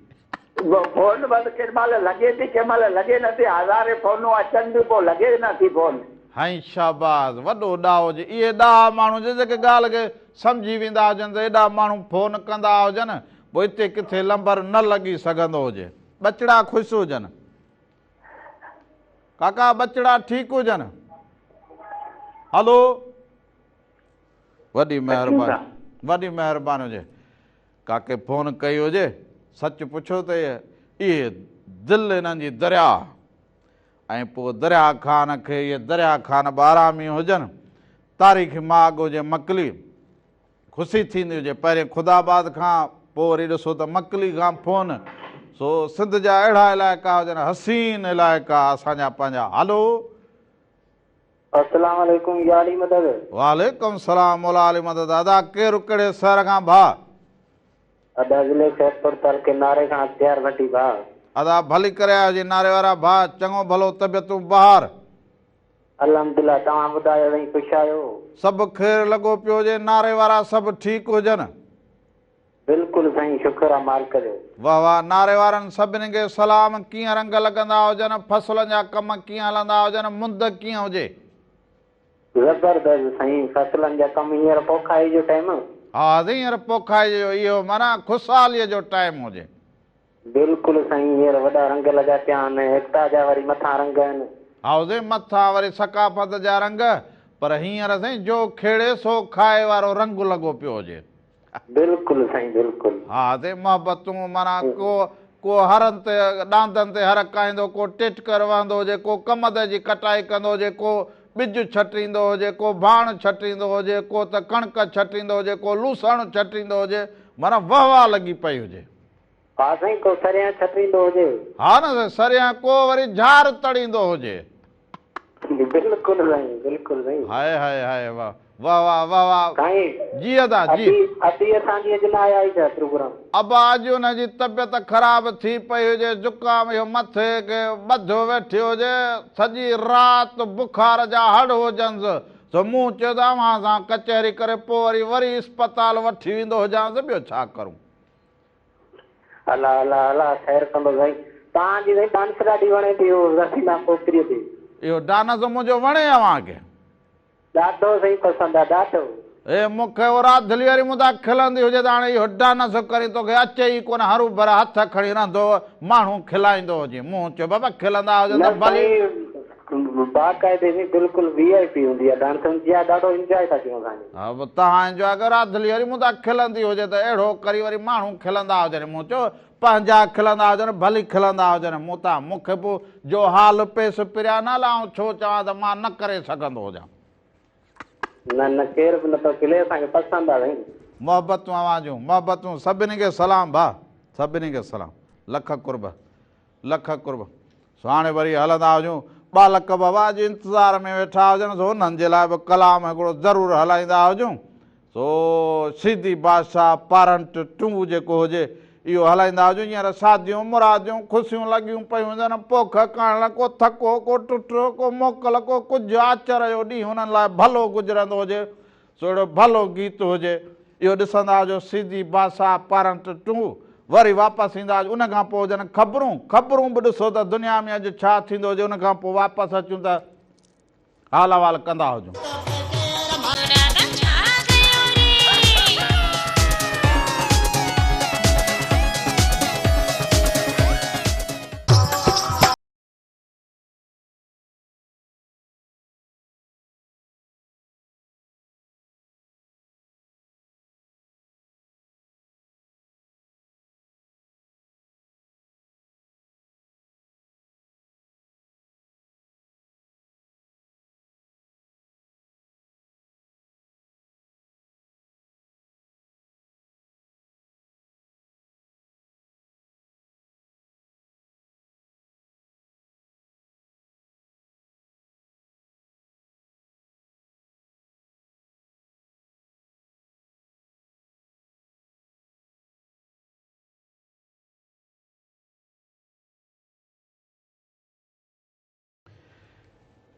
फोन बसि कंहिं महिल लॻे थी, कंहिं महिल लॻे नथी, हज़ारे फोनूं अचनि थियूं पोइ लॻे नथी फोन। हाई शाबाश, वॾो ॾाह हुजे। इहे ॾाह माण्हू जेके ॻाल्हि खे सम्झी वेंदा हुजनि त एॾा माण्हू फोन कंदा हुजनि, पोइ हिते किथे नंबर न लॻी सघंदो हुजे। ॿचिड़ा ख़ुशि हुजनि काका, ॿचिड़ा ठीकु हुजनि? हलो वॾी महिरबानी हुजे। काके फोन कई हुजे, सच पुछो त इहे दिलि हिननि जी दरिया, ऐं पोइ दरिया ख़ान खे इहे दरिया ख़ान बि आरामी हुजनि। तारीख़ी माग हुजे मकली, ख़ुशी थींदी हुजे। पहिरें ख़ुदाबाद खां पोइ वरी ॾिसो त मकली खां फोन, सो सिंध जा अहिड़ा इलाइक़ा हुजनि, हसीन इलाइक़ा असांजा पंहिंजा। हलो अस्सलाम वालेकुम या अली मदद। वालेकुम सलाम मौला अली मदद। दादा केरु कहिड़े शहर खां भाउ? अदा ज़िले शहरपुर तालुके नारे खां अख्तियार भट्टी भाउ। अदा भली करे आयो जी नारे वारा भाउ, चङो भलो तबियतूं बहार? अल्हम्दुलिल्लाह, तव्हां ॿुधायो साईं, ख़ुशि आहियो? सभु ख़ैरु लॻो पियो हुजे, नारे वारा सभु ठीकु हुजनि? बिल्कुलु साईं, शुक्र आहे मालिक जो। वाह वाह, नारे वारनि सभिनी खे सलाम। कीअं रंग लॻंदा हुजनि, फसलनि जा कम कीअं हलंदा हुजनि, मुंद कीअं हुजे? ज़बरदस्त साईं, फसलनि जा कम हींअर पोखाई जो टाइम। हा हींअर पोखाई जो इहो माना ख़ुशहालीअ जो टाइम हुजे। बिल्कुलु साईं, हींअर वॾा रंग लॻा पिया आहिनि, एकता जा वरी मथां रंग आहिनि। हा मथां वरी सकाफ़त जा रंग, पर हींअर साईं जो खेड़े सो खाए वारो रंग लॻो पियो हुजे। बिल्कुलु साईं बिल्कुलु। हा मोहबतूं, माना को हरनि ते ॾांदनि ते हर काईंदो, को टिटकर वहंदो हुजे, को कमद जी कटाई कंदो हुजे, को ॿिज छटींदो हुजे, को भाण छटींदो हुजे, को त कणिक छटींदो हुजे, को लूसण छटींदो हुजे, माना वाह वाह लॻी पई हुजे। हा साईं, को सरियां छटींदो हुजे। हा न सरियां, को वरी झार तड़ींदो हुजे। बिल्कुलु साईं, बिल्कुलु साईं। हाय हाय हाय, वाह वाह वाह वाह वाह। साईं जी अदा जी। अती असांजी अॼु न आया ई छा प्रोग्राम? अब अॼु हुनजी तबियत ख़राब थी पई हुजे, जुकाम इहो मथे खे ॿधो वेठियो हुजे, सॼी राति बुखार जा हड़ हुजनिसि, सो मूं चयो त अव्हां सां कचहरी करे पोइ वरी इस्पताल वठी वेंदो हुजांसि, ॿियो छा करूं। अला अला अला ख़ैर कंदो साईं। तव्हांजी साईं डांस ॾाढी वणे थी, रसीला पोखरीअ ते। इहो डांस मुंहिंजो वणे अव्हांखे? ॾाढो सही पसंदि आहे, ॾाढो। ए मूंखे वो राधली वारी मुदा खिलंदी हुजे त हाणे इहो डांस करी तोखे अचे ई कोन, हरू भरा हथ खणी रहंदो, माण्हू खिलाईंदो हुजे। मूं चयो बाबा खिलंदा हुजे त भली। बाक़ाइदे में बिल्कुलु VIP हूंदी आहे डांस, ॾाढो इंजॉय था कयूं असांजो। हा तव्हां इंजॉय कयो, राधली वारी मुदा खिलंदी हुजे त अहिड़ो करी वरी माण्हू खिलंदा हुजनि। मूं चयो पंहिंजा खिलंदा हुजनि, भली खिलंदा हुजनि। मूं त मूंखे पोइ जो हाल पेस पिरिया न लाऊं छो चवां त मां न करे सघंदो हुजां। न न केरु बि नथो खिले, असांखे पसंदि आहे साईं। मोहबतूं अवां जूं, मोहबतूं सभिनी खे सलाम भाउ, सभिनी खे सलाम, लख कुर्ब, लख कुर्ब। सो हाणे वरी हलंदा हुजूं, बालक बाबा जे इंतज़ार में वेठा हुजनि, सो हुननि जे लाइ बि कलाम हिकिड़ो ज़रूरु हलाईंदा हुजूं। सो सिधी बादशाह पारंट 2 जेको हुजे इहो हलाईंदा हुजूं। हींअर शादियूं मुरादियूं ख़ुशियूं लॻियूं पियूं हुजनि, पोख करण, को थको, को टुटो, को मोकल, को कुझु आचर जो ॾींहुं हुननि लाइ भलो गुज़रंदो हुजे, सो अहिड़ो भलो गीत हुजे इहो ॾिसंदा हुजो। सिधी बादशाह पारंट 2 वरी वापसि ईंदा हुजूं। उन खां पोइ हुजनि ख़बरूं बि ॾिसो त दुनिया में अॼु छा थींदो हुजे, उन खां पोइ वापसि अचूं त हाल अहिवाल कंदा हुजूं।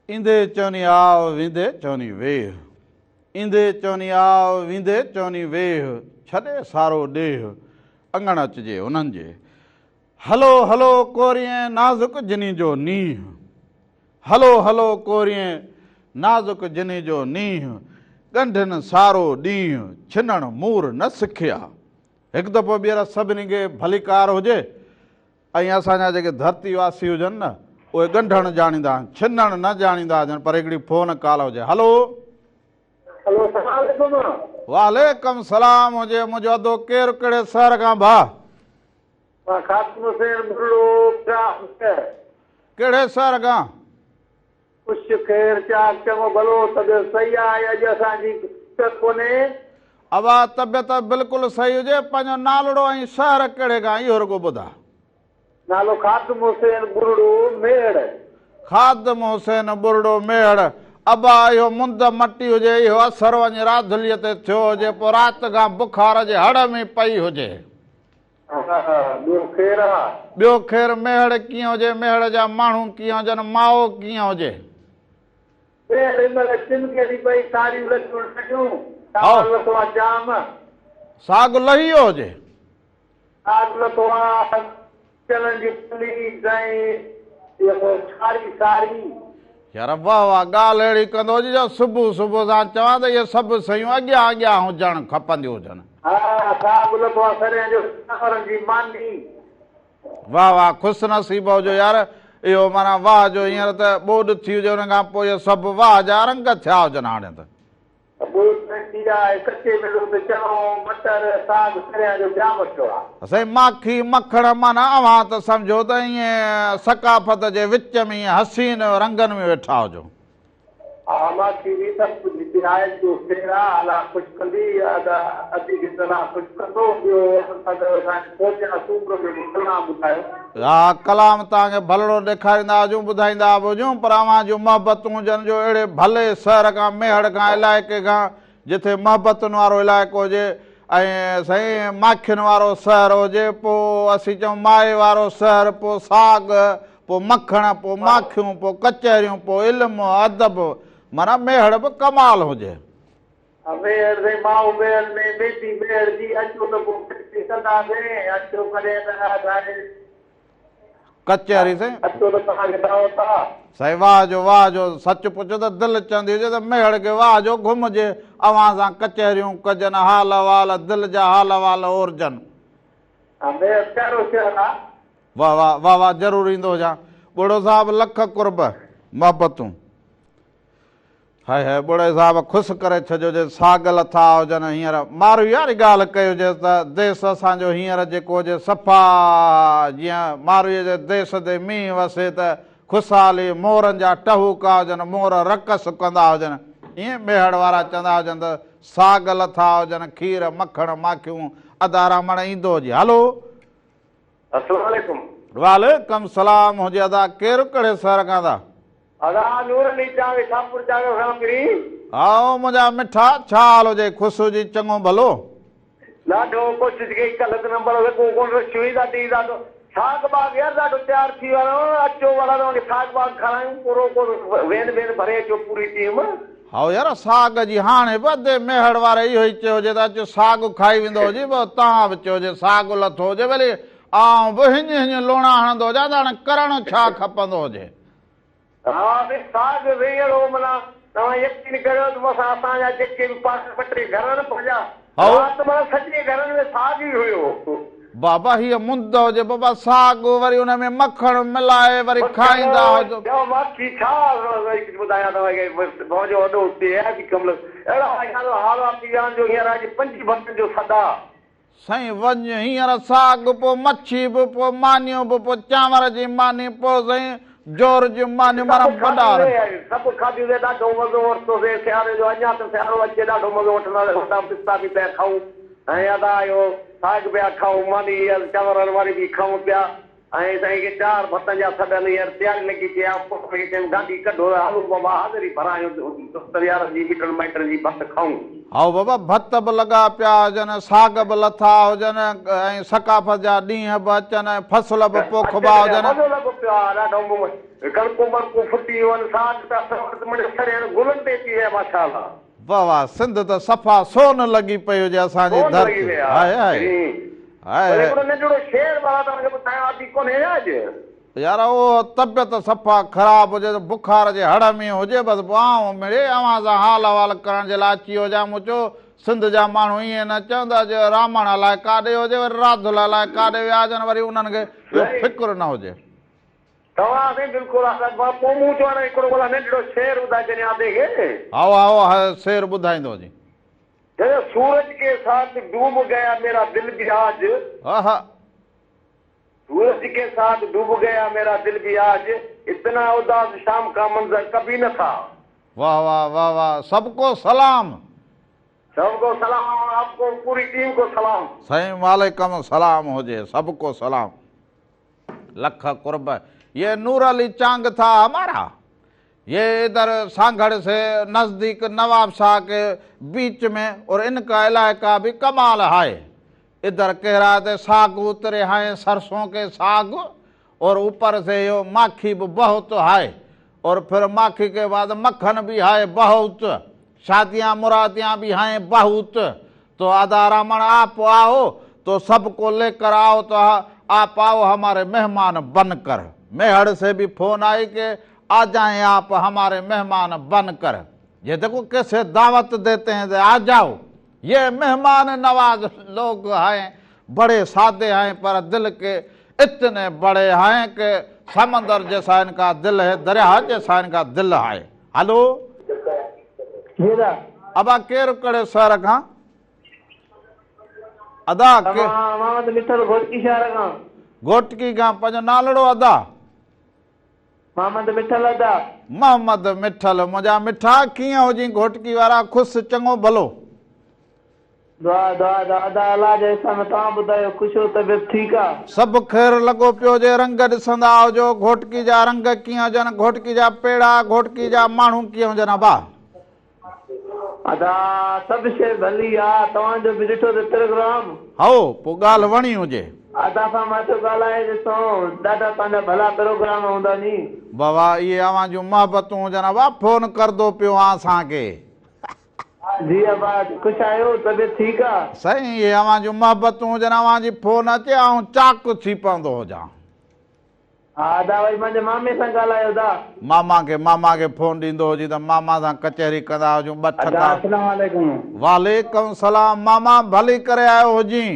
ईंदे चवनी आव, वेंदे चवनी वेह, ईंदे चवनी आव, वेंदे चवनी वेह, छॾे सारो ॾेह, अङण अचिजे उन्हनि जे। हलो हलो कोरिएं नाज़ुक जिनी जो नींहुं, हलो हलो कोरिएं नाज़ुक जिनी जो नींहुं, ॻंढिन सारो ॾींहुं, छिनण मूर न सिखिया। हिकु दफ़ो ॿीहर सभिनी खे भलीकार हुजे, ऐं असांजा जेके धरतीवासी हुजनि न उहे ॻंढण ॼाणींदा आहिनि, छिनण न ॼाणींदा हुजनि, पर हिकिड़ी फ़ोन कॉल हुजे। हलो वालेकुम सलाम हुजे। मुंहिंजो अदो केरु, कहिड़े शहर खां भाउ? कहिड़े शहर खां? अवा तबियत बिल्कुलु सही हुजे, पंहिंजो नालड़ो ऐं शहर कहिड़े खां इहो रुगो ॿुधा। नालो ख़ादम हुसैन बुरड़ो मेड़। ख़ादम हुसैन बुरड़ो मेड़। अबा इहो मुंद मटी हुजे, इहो असर वञी राधलीअ ते थियो हुजे, पोइ राति खां बुखार जे हड़ में पई हुजे। ॿियो ख़ैर मेहड़ कीअं हुजे, मेहड़ जा माण्हू कीअं हुजनि, माओ कीअं हुजे? साग लही हुजे। यार वाह वाह, ॻाल्हि अहिड़ी कंदो हुजे जो सुबुह सुबुह सां चवां त इहे सभु शयूं अॻियां अॻियां हुजणु खपंदियूं हुजनि। वाह वाह, ख़ुशि नसीब हुजो यार, इहो माना वाह जो हींअर त ॿोॾि थी हुजे, हुन खां पोइ इहे सभु वाह जा रंग थिया हुजनि। हाणे त साईं माखी मखण माना अव्हां त सम्झो त ईअं सकाफ़त जे विच में ईअं हसीन रंगनि में वेठा हुजो। माखी बि सभु कुझु विराए जो फेरा अला कुझु कंदी अधी कितना कुझु कंदो ॿियो सोचा सूमर में कलाम ॿुधायो हा कलाम तव्हांखे भलड़ो ॾेखारींदा हुजूं ॿुधाईंदा हुजूं पर अव्हां जूं मोहबतूं हुजनि जो अहिड़े भले शहर खां मेहड़ खां इलाइक़े खां जिथे मोहबतुनि वारो इलाइक़ो हुजे ऐं साईं माखियुनि वारो शहर हुजे पोइ असीं चऊं माए वारो शहर पोइ साग पोइ मखण पोइ माखियूं पोइ कचहरियूं पोइ इल्मु अदब माना मेहड़ बि कमाल हुजे मेहर से माऊ मेहर में बेटी मेहर जी अचो त पोइ कंदासीं अचो कॾहिं कचहरी साईं अचो त तव्हांखे दावत आहे साईं वाह जो सच पुछो त दिलि चवंदी हुजे त मेहड़ खे वाह जो घुमिजे अव्हां सां कचहरियूं कजनि हाल वाल दिलि जा हाल वाल ओरजनि मेहर कहिड़ो शहर आहे वाह वाह वाह वाह ज़रूरु ईंदो हुजां ॿुढ़ो साहिबु लख कुर्ब मोहबतूं हाय हाय ॿुढ़े साहिबु ख़ुशि करे छॾियो जे साग लथा हुजनि हींअर मारू यार ॻाल्हि कई हुजे त देश असांजो हींअर जेको हुजे सफ़ा जीअं मारूअ जे देश ते मींहुं वसे त ख़ुशहाली मोरनि जा टहूका हुजनि मोर रक़स कंदा हुजनि ईअं मेहड़ वारा चवंदा हुजनि त साग लथा हुजनि खीर मखण माखियूं अदारा मण ईंदो हुजे हलो अस्सलाम वालेकुम वालेकुम सलाम हुजे अदा केरु कहिड़े शहर खां था अदा नूर अली चावे ठाकुर चावे सामगिरी आओ मुंहिंजा मिठा छा हाल हुजे ख़ुशि हुजे चङो भलो ॾाढो कोशिशि कई ग़लत नंबर कोन रखी ॾाढी ॾाढो साग बाग यार ॾाढो तयारु थी वियो अचो वारा तव्हांखे साग बाग खारायूं पूरो वेन भरे अचो पूरी टीम हा यार साग जी हाणे बि अधे मेहड़ वारे इहो ई चयो हुजे त अचो साग खाई वेंदो हुजे पोइ तव्हां बि चयो हुजे साग लथो हुजे भले आउं बि हीअं लोणा हणंदो हुजां त हाणे करणु छा खपंदो हुजे हा भई साग वेहड़ो माना तव्हां यकीन करियो त असांजा जेके बि पासे ॿ टे घर न पंहिंजा माना सॼे घरनि में साग ई हुयो बाबा हीअ मुंद हुजे बाबा साग वरी हुन में मखण मिलाए वरी खाईंदा हुजो माखी छा ॿुधायां तव्हांखे भौजो वॾो हुते आहे कि कमल अहिड़ा हाल आहे पीआन जो हींअर अॼु 5 भक्तनि जो सदा साईं वञ हींअर साग पोइ मच्छी बि पोइ मानियूं बि पोइ चांवर जी मानी पोइ साईं जोर जी मानी माना वॾा सभु खाधियूं ॾाढो मज़ो वरितोसीं सियारे जो अञा त सियारो अचे ॾाढो मज़ो वठंदा पिस्ता बि पिया खाऊं ऐं अदा इहो साग पिया खाऊं मानी चांवरनि वारी बि खाऊं पिया ऐं साईं खे 4 भतनि जा सॾनि हींअर तयारी लॻी पई आहे गाॾी कढो हलो बाबा हाज़िरी भरायूं यारनि जी मिटनि माइटनि जी भत खाऊं हा बाबा भत बि लॻा पिया हुजनि साग बि लथा हुजनि ऐं सकाफ़त जा ॾींहं बि अचनि ऐं फसल बि पोखिबा हुजनि मज़ो लॻो पियो आहे ॾाढो कणकूं बणकूं फुटी वञनि साग गुलनि ते थी विया माशाअल्लाह वाह वाह सिंध त सफ़ा सोन लॻी पई हुजे असांजी धरती यार उहो तबियत सफ़ा ख़राबु हुजे त बुखार जे हड़ में हुजे बसि आऊं मिड़े अव्हां सां हाल अहवाल करण जे लाइ अची हुजां मूं चयो सिंध जा माण्हू ईअं न चवंदा जे रामण लाइ काॾे हुजे वरी राधुला लाइ काॾे विया हुजनि वरी उन्हनि खे इहो फिक्र न हुजे शेर ॿुधाईंदो जी सूरज के साथ डूब गया मेरा दिल भी आज सूरज के साथ डूब गया मेरा दिल भी आज इतना उदास शाम का मंजर कभी न था वाह वाह वाह वाह सबको सलाम आपको पूरी टीम को सलाम साईं वालेकुम सलाम हुजे सबको सलाम लख कुर्ब ये नूर अली चांग था हमारा ये इधर सांगड़ से नजदीक नवाब शाह के बीच में और इनका इलाका भी कमाल है इधर कह रहा थे साग उतरे हैं सरसों के साग और ऊपर से यो माखी भी बहुत है और फिर माखी के बाद मक्खन भी है बहुत शादियां मुरादियां भी हैं बहुत तो अदा रमन आप आओ तो सबको लेकर आओ तो आप आओ हमारे मेहमान बनकर मेहड़ से भी फोन आई कि आ जाएं आप हमारे मेहमान बनकर ये देखो कैसे दावत देते हैं आ जाओ ये मेहमान नवाज लोग हैं बड़े सादे हैं पर दिल के इतने बड़े हैं कि समंदर जैसा इनका दिल है दरिया जैसा इनका दिल है हेलो अब केर कड़े शहर का अदा घोटकी का पंहिंजो नालड़ो अदा मोहम्मद मिठल अदा मोहम्मद मिठल मुंहिंजा मिठा कीअं हुजी घोटकी वारा ख़ुशि चङो भलो दुआ दुआ दादा अल्लाह जे हिसाब तव्हां ॿुधायो ख़ुशि हो तबियत ठीकु आहे सभु ख़ैरु लॻो पियो हुजे रंग ॾिसंदा हुजो घोटकी जा रंग कीअं हुजनि घोटकी जा पेड़ा घोटकी जा माण्हू कीअं हुजनि अबा अदा सभु शइ भली आहे तव्हांजो बि ॾिठो त प्रोग्राम हो पोइ ॻाल्हि वणी हुजे अदा सां मां थो ॻाल्हाए ॾिसो ॾाढा तव्हांजा भला प्रोग्राम हूंदा नी बाबा इहे अव्हां जूं मोहबतूं हुजनि अबा फोन करंदो पियो आहे असांखे जी अबा ख़ुशि आहियो तबियत ठीकु आहे साईं इहे अव्हां जूं मोहबतूं हुजनि अव्हां जी फोन अचे ऐं चाक थी पवंदो हुजां हा अदा वरी मुंहिंजे मामे सां ॻाल्हायो दा मामा खे फोन ॾींदो हुजे त मामा सां कचहरी कंदा हुजूं ॿ अदा ठका अस्सलाम वालेकुम वालेकुम सलाम मामा भली करे आयो हुजी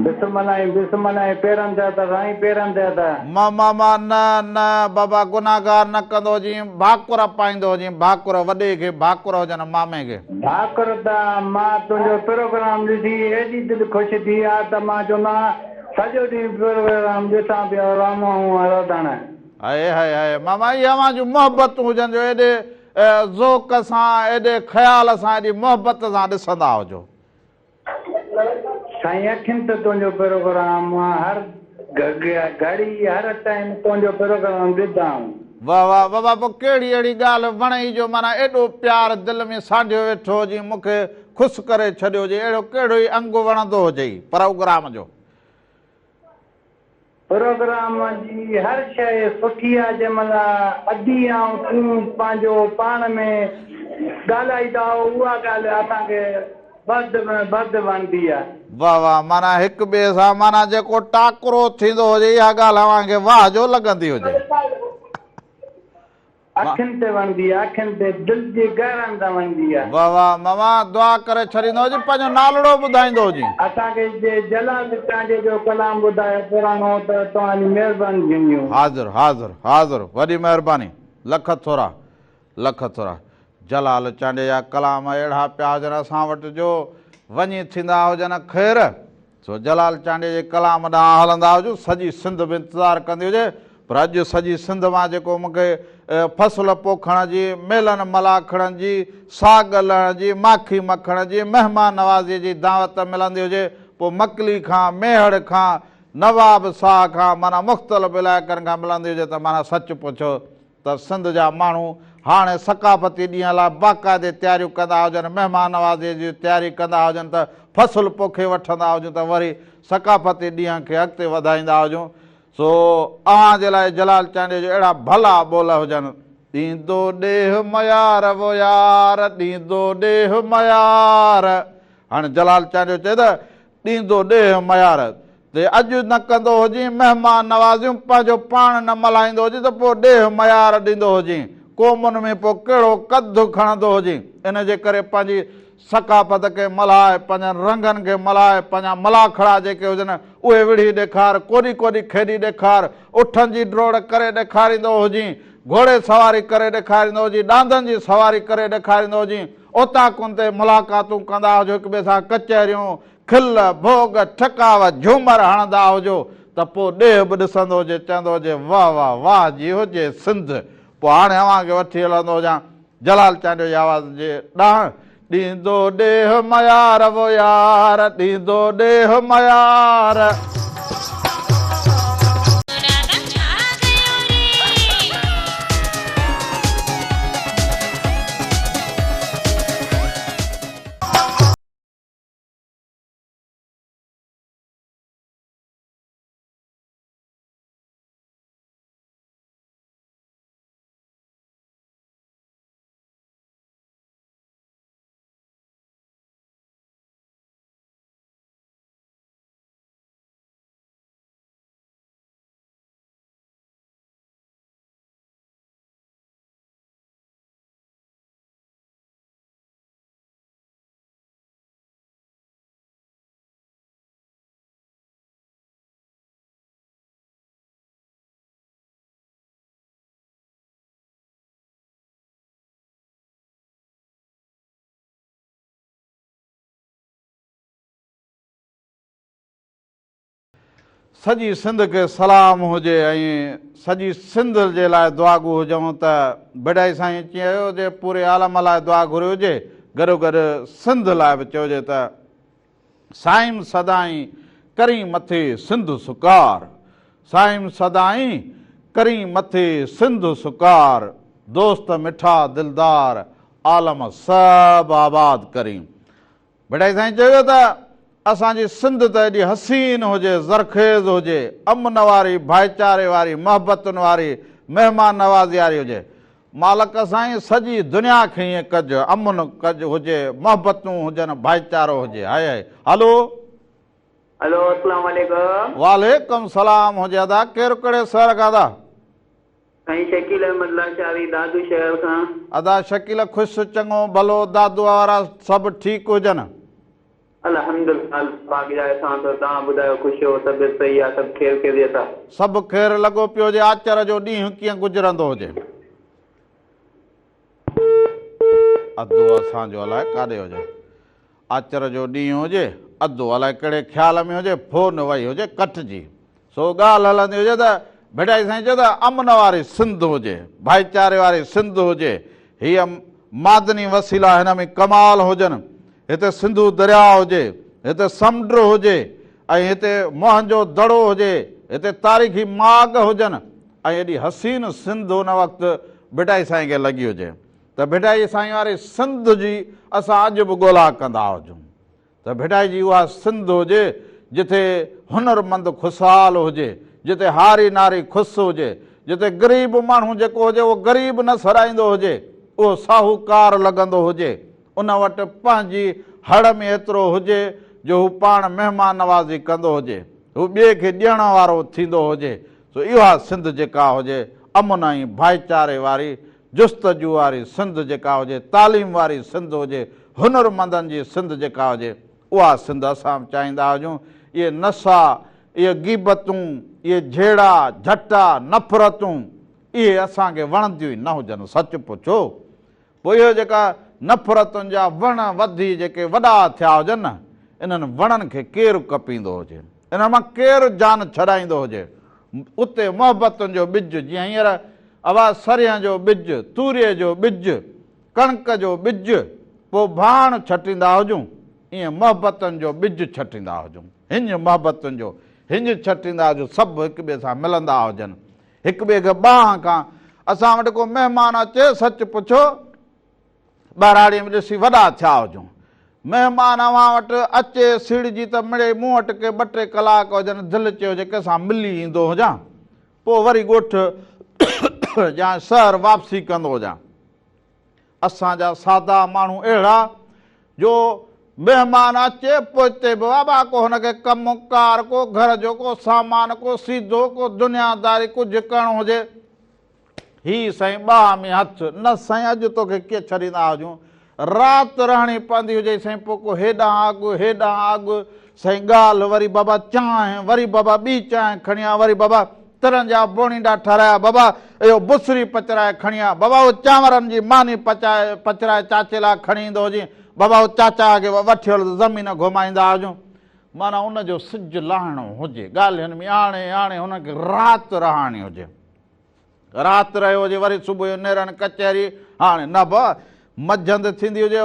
बिस्मिल्लाह पेरनि थिया त साईं पेरनि थिया त मामा न बाबा गुनाहगार न कंदो जी भाकुर पाईंदो जी भाकुर वॾे खे भाकुर हुजनि मामे खे भाकुर त मां तुंहिंजो प्रोग्राम ॾिठी एॾी दिलि ख़ुशि थी आहे त मां चवंदो सॼो ॾींहुं प्रोग्राम ॾिसां पियो राम रोदण हाय हाय हाय मामा इहे अव्हां जूं मोहबतूं हुजनि जो एॾे ज़ोक सां एॾे ख़्याल सां एॾी मोहबत सां ॾिसंदा हुजो साईं अखियुनि ते तुंहिंजो प्रोग्राम हर घड़ी हर टाइम तुंहिंजो प्रोग्राम ॾिसां वाह वाह बाबा पोइ कहिड़ी अहिड़ी ॻाल्हि वणई जो माना एॾो प्यार दिलि में सांढियो वेठो हुजे मूंखे ख़ुशि करे छॾियो हुजे अहिड़ो कहिड़ो ई अंग वणंदो हुजे प्रोग्राम जो प्रोग्राम जी हर शइ सुठी आहे जंहिंमहिल अदी ऐं तूं पंहिंजो पाण में ॻाल्हाईंदा उहा ॻाल्हि असांखे बद वणंदी आहे वाह वाह माना हिक ॿिए सां माना जेको टाकरो थींदो हुजे इहा ॻाल्हि अव्हांखे वाह जो लॻंदी हुजे अखियुनि ते वणंदी आहे अखियुनि ते दिलि जे गहरनि तां वणंदी आहे वाह वाह मामा दुआ करे छॾींदो हुजे पंहिंजो नालड़ो ॿुधाईंदो हुजे असांखे जे जलाल तव्हांजे जो कलाम ॿुधायो पुराणो त तव्हांजी महिरबानी थींदियूं हाज़िर हाज़िर हाज़िर वॾी महिरबानी लख थोरा जलाल चांडे जा कलाम अहिड़ा पिया हुजनि असां वटि जो वञी थींदा हुजनि ख़ैर सो जलाल चांडे जे कलाम ॾांहुं हलंदा हुजूं सॼी सिंध बि इंतज़ारु कंदी हुजे पर अॼु सॼी सिंध मां जेको मूंखे फसल पोखण जी मेलन मलाखण जी साग लहण जी माखी मखण जी महिमान नवाज़ी जी दावत मिलंदी हुजे पोइ मकली खां मेहड़ खां नवाब शाह खां माना मुख़्तलिफ़ इलाइक़नि खां मिलंदी हुजे त माना सच पुछो त सिंध जा माण्हू हाणे सकाफ़ती ॾींहं लाइ बाक़ाइदे तयारियूं कंदा हुजनि महिमान नवाज़ीअ जी तयारी कंदा हुजनि त फसल पोखे वठंदा हुजूं त वरी सकाफ़ती ॾींहं खे अॻिते वधाईंदा हुजूं सो अव्हां जे लाइ जलाल चांडे जो अहिड़ा भला ॿोल हुजनि ॾींदो ॾेह मयार वो यार ॾींदो ॾेह मयार हाणे जलाल चांडे चए त ॾींदो ॾेह मयार ते अॼु न कंदो हुजे महिमान नवाज़ियूं पंहिंजो पाण न मल्हाईंदो हुजे त पोइ ॾेह मयार ॾींदो हुजे क़ौमुनि में पोइ कहिड़ो कदु खणंदो हुजे इन जे करे पंहिंजी सकाफ़त खे मल्हाए पंहिंजनि रंगनि खे मल्हाए पंहिंजा मलाखड़ा जेके हुजनि उहे विढ़ी ॾेखार कोॾी खेॾी ॾेखार उठनि जी ड्रोड़ करे ॾेखारींदो हुजे घोड़े सवारी करे ॾेखारींदो हुजे ॾांदनि जी सवारी करे ॾेखारींदो हुजे उतां कुन ते मुलाक़ातूं कंदा हुजो हिक ॿिए सां कचहरियूं खिल भोग ठकाव झूमर हणंदा हुजो त पोइ ॾेह बि ॾिसंदो हुजे चवंदो हुजे वाह वाह वाह जी हुजे सिंध पोइ हाणे अव्हांखे वठी हलंदो हुजां जलाल चांडे जी आवाज़ जे ॾांहुं ॾींदो ॾेह मयार वो यार ॾींदो ॾेह मयार सॼी सिंध खे सलाम हुजे ऐं सॼी सिंध जे लाइ दुआगू हुजऊं त बेडाई साईं चयो जे पूरे आलम लाइ दुआ घुरियो हुजे, गॾोगॾु सिंध लाइ बि चइजे त साईं सदाई करी मथे सिंध सुकार, साईं सदाई करी मथे सिंध सुकार, दोस्त मिठा दिलदार आलम सभु आबाद करी। बेडाई साईं चयो त असांजी सिंध त एॾी हसीन हुजे, ज़रखेज़ हुजे, अमन वारी, भाईचारे वारी, मोहबतुनि वारी, महिमान नवाज़ी वारी हुजे। मालिक साईं सॼी दुनिया खे ईअं कजु, अमन कजु हुजे, मोहबतूं हुजनि, भाईचारो हुजे। हाय हाय। हलो हेलो, अस्सलाम वालेकुम। वालेकुम सलाम हुजे। अदा केरु कहिड़े शहर खां अदा? साईं शकील अहमद लाशारी दादू शहर खां। अदा शकील ख़ुशि चङो भलो, दादू वारा सभु ठीकु हुजनि? अल्हम्दुलिल्लाह पाक जा असां तो तव्हां ॿुधायो ख़ुशि हो, तबियत सही आहे, सभु ख़ैर ख़ैरियत आहे? सभु ख़ैर लॻो पियो हुजे। आचर जो ॾींहुं कीअं गुज़रंदो हुजे? अधु असांजो अलाए काॾे हुजे, आचर जो ॾींहुं हुजे, अधु अलाए कहिड़े ख़्याल में हुजे, फोन वई हुजे कटिजी। सो ॻाल्हि हलंदी हुजे त बेटाई साईं चयो त अमन वारी सिंध हुजे, भाईचारे वारी सिंध हुजे। हीअ मादनी वसीला हिन में कमाल हुजनि। हिते सिंधू दरिया हुजे, हिते समुंड हुजे, ऐं हिते मोहन जो दड़ो हुजे, हिते तारीख़ी माग हुजनि, ऐं एॾी हसीन सिंध हुन वक़्तु बेटाई साईं खे लॻी हुजे त बेटाई साईं वारी सिंध जी असां अॼु बि ॻोल्हा कंदा हुजूं त बेटाई जी उहा सिंध हुजे जिथे हुनरमंद ख़ुशहाल हुजे, जिथे हारी नारी ख़ुशि हुजे, जिथे ग़रीब माण्हू जेको हुजे उहो ग़रीब न सराईंदो हुजे, उहो साहूकार लॻंदो हुजे, उन वटि पंहिंजी हड़ में एतिरो हुजे जो हू पाण महिमान नवाज़ी कंदो हुजे, हू ॿिए खे ॾियण वारो थींदो हुजे। सो इहा सिंध जेका हुजे अमन ऐं भाईचारे वारी, जुस्तजू वारी सिंध जेका हुजे, तालीम वारी सिंध हुजे, हुनरमंदनि जी सिंध जेका हुजे, उहा सिंध असां चाहींदा हुजूं। इहे नशा, इहे गीबतूं, इहे झेड़ा झटा नफ़रतूं, इहे असांखे वणंदियूं ई न हुजनि। सच पुछो, पोइ इहो जेका नफ़रतुनि जा वण वधी जेके वॾा थिया हुजनि न, इन्हनि वणनि खे केरु कपींदो हुजे, इन मां केरु जान छॾाईंदो हुजे। उते मोहबतुनि जो ॿिज, जीअं हींअर आवाज़ सरियं जो ॿिज, तूरीअ जो ॿिज, कणिक जो ॿिज, पोइ भाण छटींदा हुजूं, ईअं मोहबतुनि जो ॿिज छटींदा हुजूं, हिंज मोहबतुनि जो हिंज छटींदा हुजूं, सभु हिक ॿिए सां मिलंदा हुजनि, हिक ॿिए खे ॿांह खां। असां वटि को महिमान अचे, सच पुछो, ॿारहाड़ीअ में ॾिसी वॾा थिया हुजूं, महिमान अव्हां वटि अचे सिड़जी त मिड़े मूं वटि के ॿ टे कलाक हुजनि, दिलि चयो हुजे कंहिंसां मिली ईंदो हुजां, पोइ वरी ॻोठु या शहर वापसी कंदो हुजां। असांजा सादा माण्हू अहिड़ा जो महिमान अचे पोइ हिते बि बाबा को हुनखे कमु कार, को घर जो को सामान, को सीधो, को दुनियादारी कुझु करणो हुजे, ही साईं ॿाह में हथु न साईं अॼु तोखे कीअं छॾींदा हुजूं, राति रहणी पवंदी हुजे साईं, पोइ को हेॾां अॻु साईं ॻाल्हि, वरी बाबा चांहि, वरी बाबा ॿी चांहि खणी आ, वरी बाबा तिरनि जा बोणींदा ठाराया, बाबा इहो बुसरी पचराए खणी आ, बाबा उहो चांवरनि जी मानी पचराए चाचे लाइ खणी ईंदो हुजे, बाबा उहो चाचा खे वठी हल ज़मीन घुमाईंदा हुजूं। माना उनजो सिजु लाहिणो हुजे, ॻाल्हियुनि में आणे आणे हुनखे राति रहणी हुजे, राति रहियो हुजे, वरी सुबुह जो नेरनि कचहरी, हाणे न बि मंझंदि थींदी हुजे,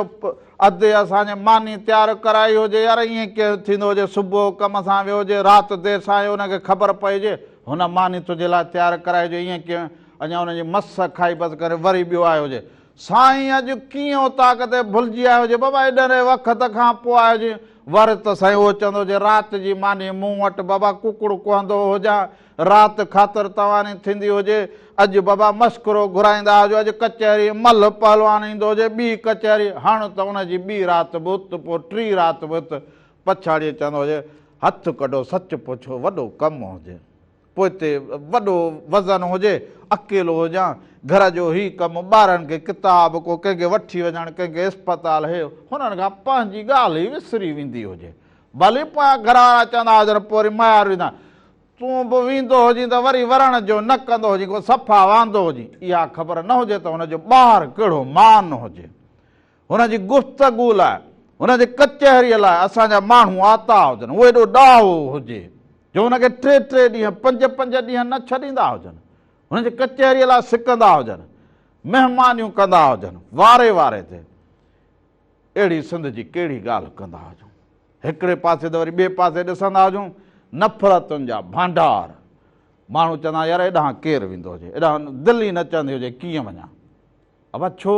अधु असांजे मानी तयारु कराई हुजे, यार ईअं कीअं थींदो हुजे, सुबुह कम सां वियो हुजे, राति देरि सां हुनखे ख़बर पइजे हुन मानी तुंहिंजे लाइ तयारु कराई हुजे, ईअं कीअं अञा हुनजी मस खाई बसि करे वरी ॿियो आयो हुजे, साईं अॼु कीअं उतां किथे भुलिजी आयो हुजे, बाबा एॾे वक़्त खां पोइ आयो हुजे, वर त साईं उहो चवंदो हुजे राति जी मानी मूं वटि बाबा कुकड़ कुहंदो हुजां, राति ख़ातिर तवानी थींदी हुजे, अॼु बाबा मस्करो घुराईंदा हुजो, अॼु कचहरी मल पहलवान ईंदो हुजे, ॿी कचहरी, हाणे त हुनजी ॿी राति बि उत, पोइ टी राति बि उत, पछाड़ीअ चवंदो हुजे हथु कढो, सच पुछो, वॾो कमु हुजे, पोइ हिते वॾो वज़न हुजे, अकेलो हुजां, घर जो ई कमु, ॿारनि खे किताब, को कंहिंखे वठी वञणु, कंहिंखे इस्पताल, हे हुननि खां पंहिंजी ॻाल्हि ई विसरी वेंदी हुजे, भले पोयां घर वारा चवंदा हुजनि पोइ वरी मायार वेंदा, तूं बि वेंदो हुजे त वरी वरण जो न कंदो हुजे, को सफ़ा वांदो हुजे, इहा ख़बर न हुजे त हुनजो ॿाहिरि कहिड़ो मान हुजे, हुनजी गुफ़्तगू लाइ, हुनजे कचहरीअ लाइ असांजा माण्हू आता हुजनि, उहो एॾो ॾाहो हुजे, जो हुनखे 3 ॾींहं 5 ॾींहं न छॾींदा हुजनि, हुनजे कचहरीअ लाइ सिकंदा हुजनि, महिमानियूं कंदा हुजनि वारे वारे ते, अहिड़ी सिंध जी कहिड़ी ॻाल्हि कंदा हुजूं। हिकिड़े पासे त वरी ॿिए पासे ॾिसंदा हुजूं नफ़रतुनि जा भांडार। माण्हू चवंदा यार हेॾां केरु वेंदो हुजे, हेॾां दिलि ई न चवंदी हुजे कीअं वञा। अब छो?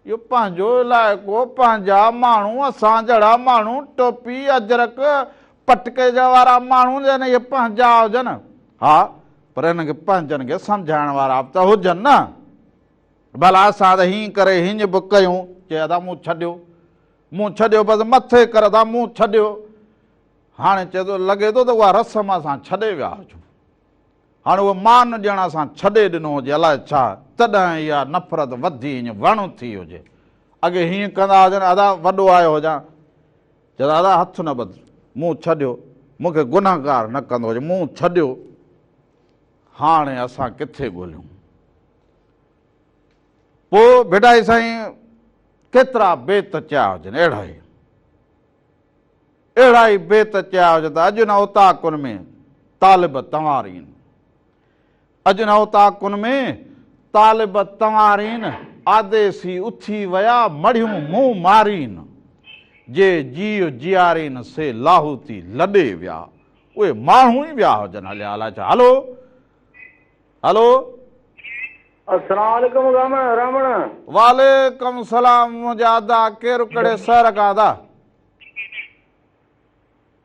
इहो पंहिंजो इलाइक़ो, पंहिंजा माण्हू, असां जहिड़ा माण्हू, टोपी अजरक पटके जा वारा माण्हू जन इहे पंहिंजा हुजनि। हा, पर हिनखे पंहिंजनि खे सम्झाइण वारा बि त हुजनि न। भला असां त हीअं करे हीअं बि कयूं, चए था मूं छॾियो बसि मथे कर था मूं छॾियो। हाणे चए थो लॻे थो त उहा रस्म असां छॾे विया हुजूं, हाणे उहो मान ॾियण असां छॾे ॾिनो हुजे अलाए छा, तॾहिं इहा नफ़रत वधी ईअं वण थी हुजे। अॻे हीअं कंदा हुजनि, अदा वॾो आयो हुजां, चवंदा दादा हथु न बदि, मूं छॾियो, मूंखे गुनाहगार न कंदो हुजे, मूं छॾियो। हाणे असां किथे ॻोल्हियूं? पोइ भेटाई साईं केतिरा बेत चया हुजनि, अहिड़ा ई बेत चया हुजनि त अॼु न उताकुन में तालिब तंवारीन, अॼु न उताकुन में तालिब तंवारीन, आदेसी उथी विया मड़ियूं मुंहुं मारीन, जे जीव जियारीन से लाहूती लॾे विया। उहे माण्हू ई विया हुजनि हलिया अलाए छा। हलो हलो, अस्सलाम वालेकुम रामण। वालेकुम सलाम मुंहिंजा अदा, केरु कहिड़े शहर खां अदा?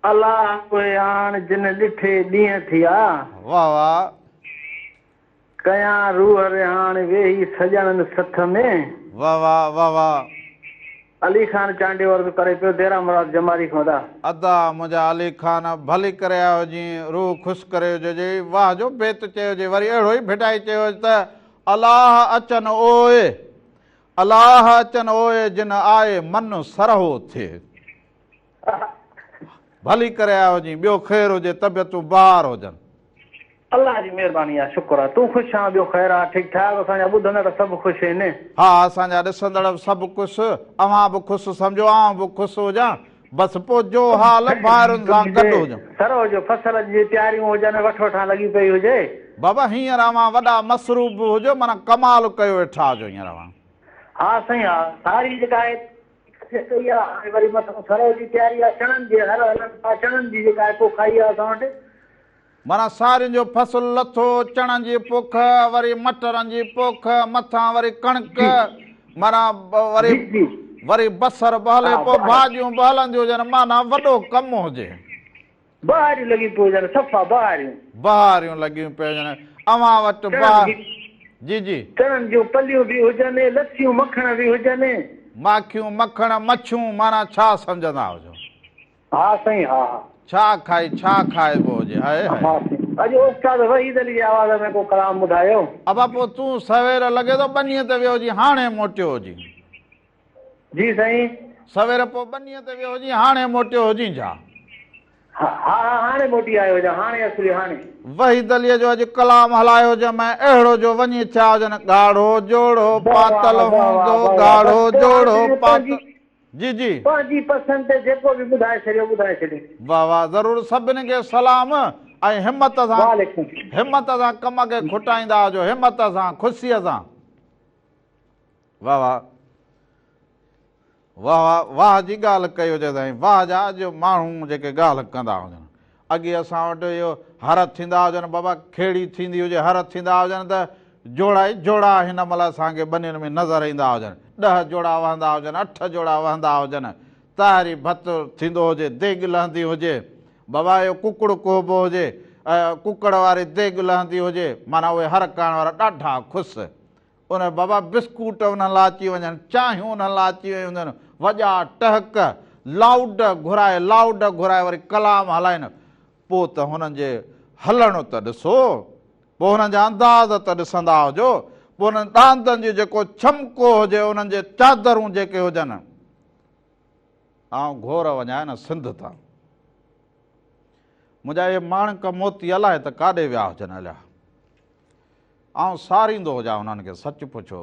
अलाह कोई हाणे जिन ॾिठे ॾींहं थिया, वाह वाह, कयां रूह रिहाण वेही सॼणनि सथ में, वाह वाह वाह वाह। अली खान चांडिवर बि करे पियो देरा मुराद जमारी खां अदा मुंहिंजा अली खान भली करे आयो जीअं रूह ख़ुशि करे हुजे। वाह जो बेत चयो हुजे, वरी अहिड़ो ई भिटाई चयो हुजे त अलाह अचनि ओए, अलाह अचनि ओए जिन आए मन सरहो थिए। भली करे आयो हुजे, ॿियो ख़ैरु हुजे, तबियतूं बहार हुजनि। अलाह जी महिरबानी आहे, शुक्र आहे। तूं ख़ुशि आहीं? ॿियो ख़ैरु आहे, ठीकु ठाक? असांजा ॿुधंदड़ सभु ख़ुशि आहिनि? हा, असांजा ॾिसंदड़ सभु ख़ुशि, अवां बि ख़ुशि सम्झो, आउं बि ख़ुशि हुजां, बसि पोइ जो हाल ॿाहिरुनि सां गॾु हुजूं। सरो जो फसल जी तयारियूं हुजनि, वठो लॻी पई हुजे बाबा। हींअर अवां वॾा मसरूफ़ हुजो, माना कमाल कयो वेठा हुजो हींअर अवां। हा साईं, हा। सारी जेका आहे हाणे वरी मथां सरो जी तयारी आहे, चणनि जी हर हलनि था, चणनि जी जेका आहे पोइ खाई आहे असां वटि, माना सारियुनि जो फसल लथो, चणनि जी पोख, वरी मटरनि जी पोख, मथां वरी कणिक, माना वरी बसर बि हले, पोइ भाॼियूं बि हलंदियूं हुजनि, माना वॾो कमु हुजे। ॿाहिरियूं लॻी पियूं हुजनि, सफ़ा बहारियूं लॻियूं पियूं हुजनि अवां वटि। जी जी, चणनि जूं पलियूं बि हुजनि, लस्सियूं मखण बि हुजनि, माखियूं मखण मच्छूं, माना छा सम्झंदा हुजो? हा साईं, हा हा। छा खाइबो हुजे? अॼु उस्ताद वहीद अली जी आवाज़ में को कलाम ॿुधायो। अब पोइ तूं सवेर लॻे थो ॿनीअ ते वियो हुजी, हाणे मोटियो हुजी? जी साईं, सवेर पोइ ॿनीअ ते वियो हुजी, हाणे मोटियो हुजी छा? हा हाणे मोटी आयो हुजां, हाणे असली हाणे। वहीद अलीअ जो अॼु कलाम हलायो हुजे, मैं अहिड़ो जो वञी थिया हुजनि, ॻाढ़ो जोड़ो पातल हूंदो, ॻाढ़ो जोड़ो पातल। जी जी, पंहिंजी पसंदि ते जेको बि ॿुधाए छॾियो, ॿुधाए छॾियो। वाह वाह, ज़रूरु। सभिनी खे सलाम ऐं हिमत सां कम खे खुटाईंदा हुजो, हिमत सां, ख़ुशीअ सां। वाह वाह वाह वाह, वाह जी ॻाल्हि कई हुजे साईं, वाह जा अॼु माण्हू जेके ॻाल्हि कंदा हुजनि। अॻे असां वटि इहो हर थींदा हुजनि बाबा, खेड़ी थींदी हुजे, हर थींदा हुजनि त जोड़ा ई जोड़ा हिन महिल असांखे ॿनियुनि में नज़र ईंदा हुजनि। 10 जोड़ा वहंदा हुजनि, 8 जोड़ा वहंदा हुजनि, तारी भत थींदो हुजे, देॻ लहंदी हुजे बाबा, इहो कुकड़ कोबो हुजे, कुकड़ वारी देॻ लहंदी हुजे, माना उहे हर करण वारा ॾाढा ख़ुशि। उन बाबा बिस्कुट उन्हनि लाइ अची वञनि, चांहियूं उन्हनि लाइ अची वयूं हूंदियूं, वॼा टहक, लाउड घुराए वरी कलाम हलाइनि। पोइ त हुननि जे हलणो त ॾिसो, पोइ हुननि जा अंदाज़ त ॾिसंदा हुजो, पोइ हुननि ॾांदनि जो जेको छमको हुजे, उन्हनि जे चादरूं जेके हुजनि। आउं घोर वञा न सिंध तां, मुंहिंजा इहे माणिक मोती अलाए त काॾे विया हुजनि हलिया। आउं सारींदो हुजां उन्हनि खे, सच पुछो,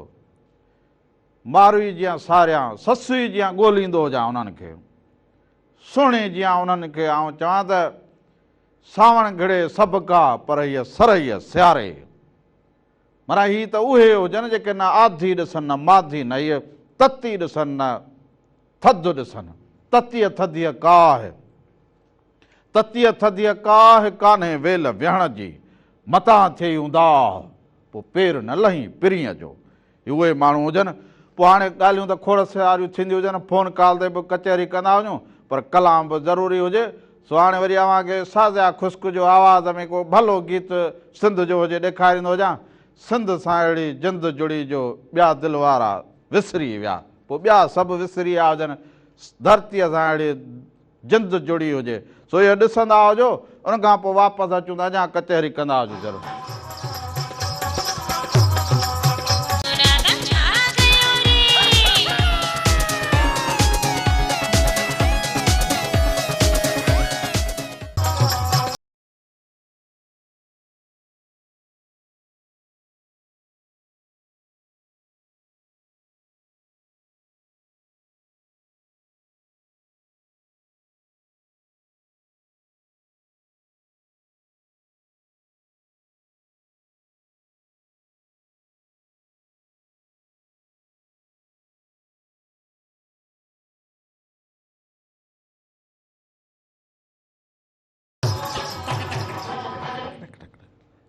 मारुई जीअं सारियां, ससुई जीअं ॻोल्हींदो हुजां उन्हनि खे, सुहिणी जीअं उन्हनि खे। आउं चवां त सावण घिड़े सभु का पर हीअ सरईअ सियारे। माना ही त उहे हुजनि जेके न आधी ॾिसनि न माधी न हीअ तती ॾिसनि न थधि ॾिसनि। ततीअ थधीअ काह ततीअ थधीअ काह कान्हे वेल विहण जी, मतां थिए हूंदा पोइ पेर न लही पिरीअ जो। उहे माण्हू हुजनि। पोइ हाणे ॻाल्हियूं त खोड़ सारियूं थींदियूं हुजनि, फोन कॉल ते बि कचहरी कंदा वञूं, पर कलाम बि ज़रूरी हुजे। सो हाणे वरी अव्हांखे साज़िया ख़ुश्क जो आवाज़ में को भलो गीत सिंध जो हुजे ॾेखारींदो हुजां। सिंध सां अहिड़ी जिंद जुड़ी जो ॿिया दिलि वारा विसरी विया। पोइ ॿिया सभु विसरी विया हुजनि, धरतीअ सां अहिड़ी जिंद जुड़ी हुजे। सो इहो ॾिसंदा हुजो, उनखां पोइ वापसि अचूं था अञा कचहरी कंदा हुजो ज़रूरु।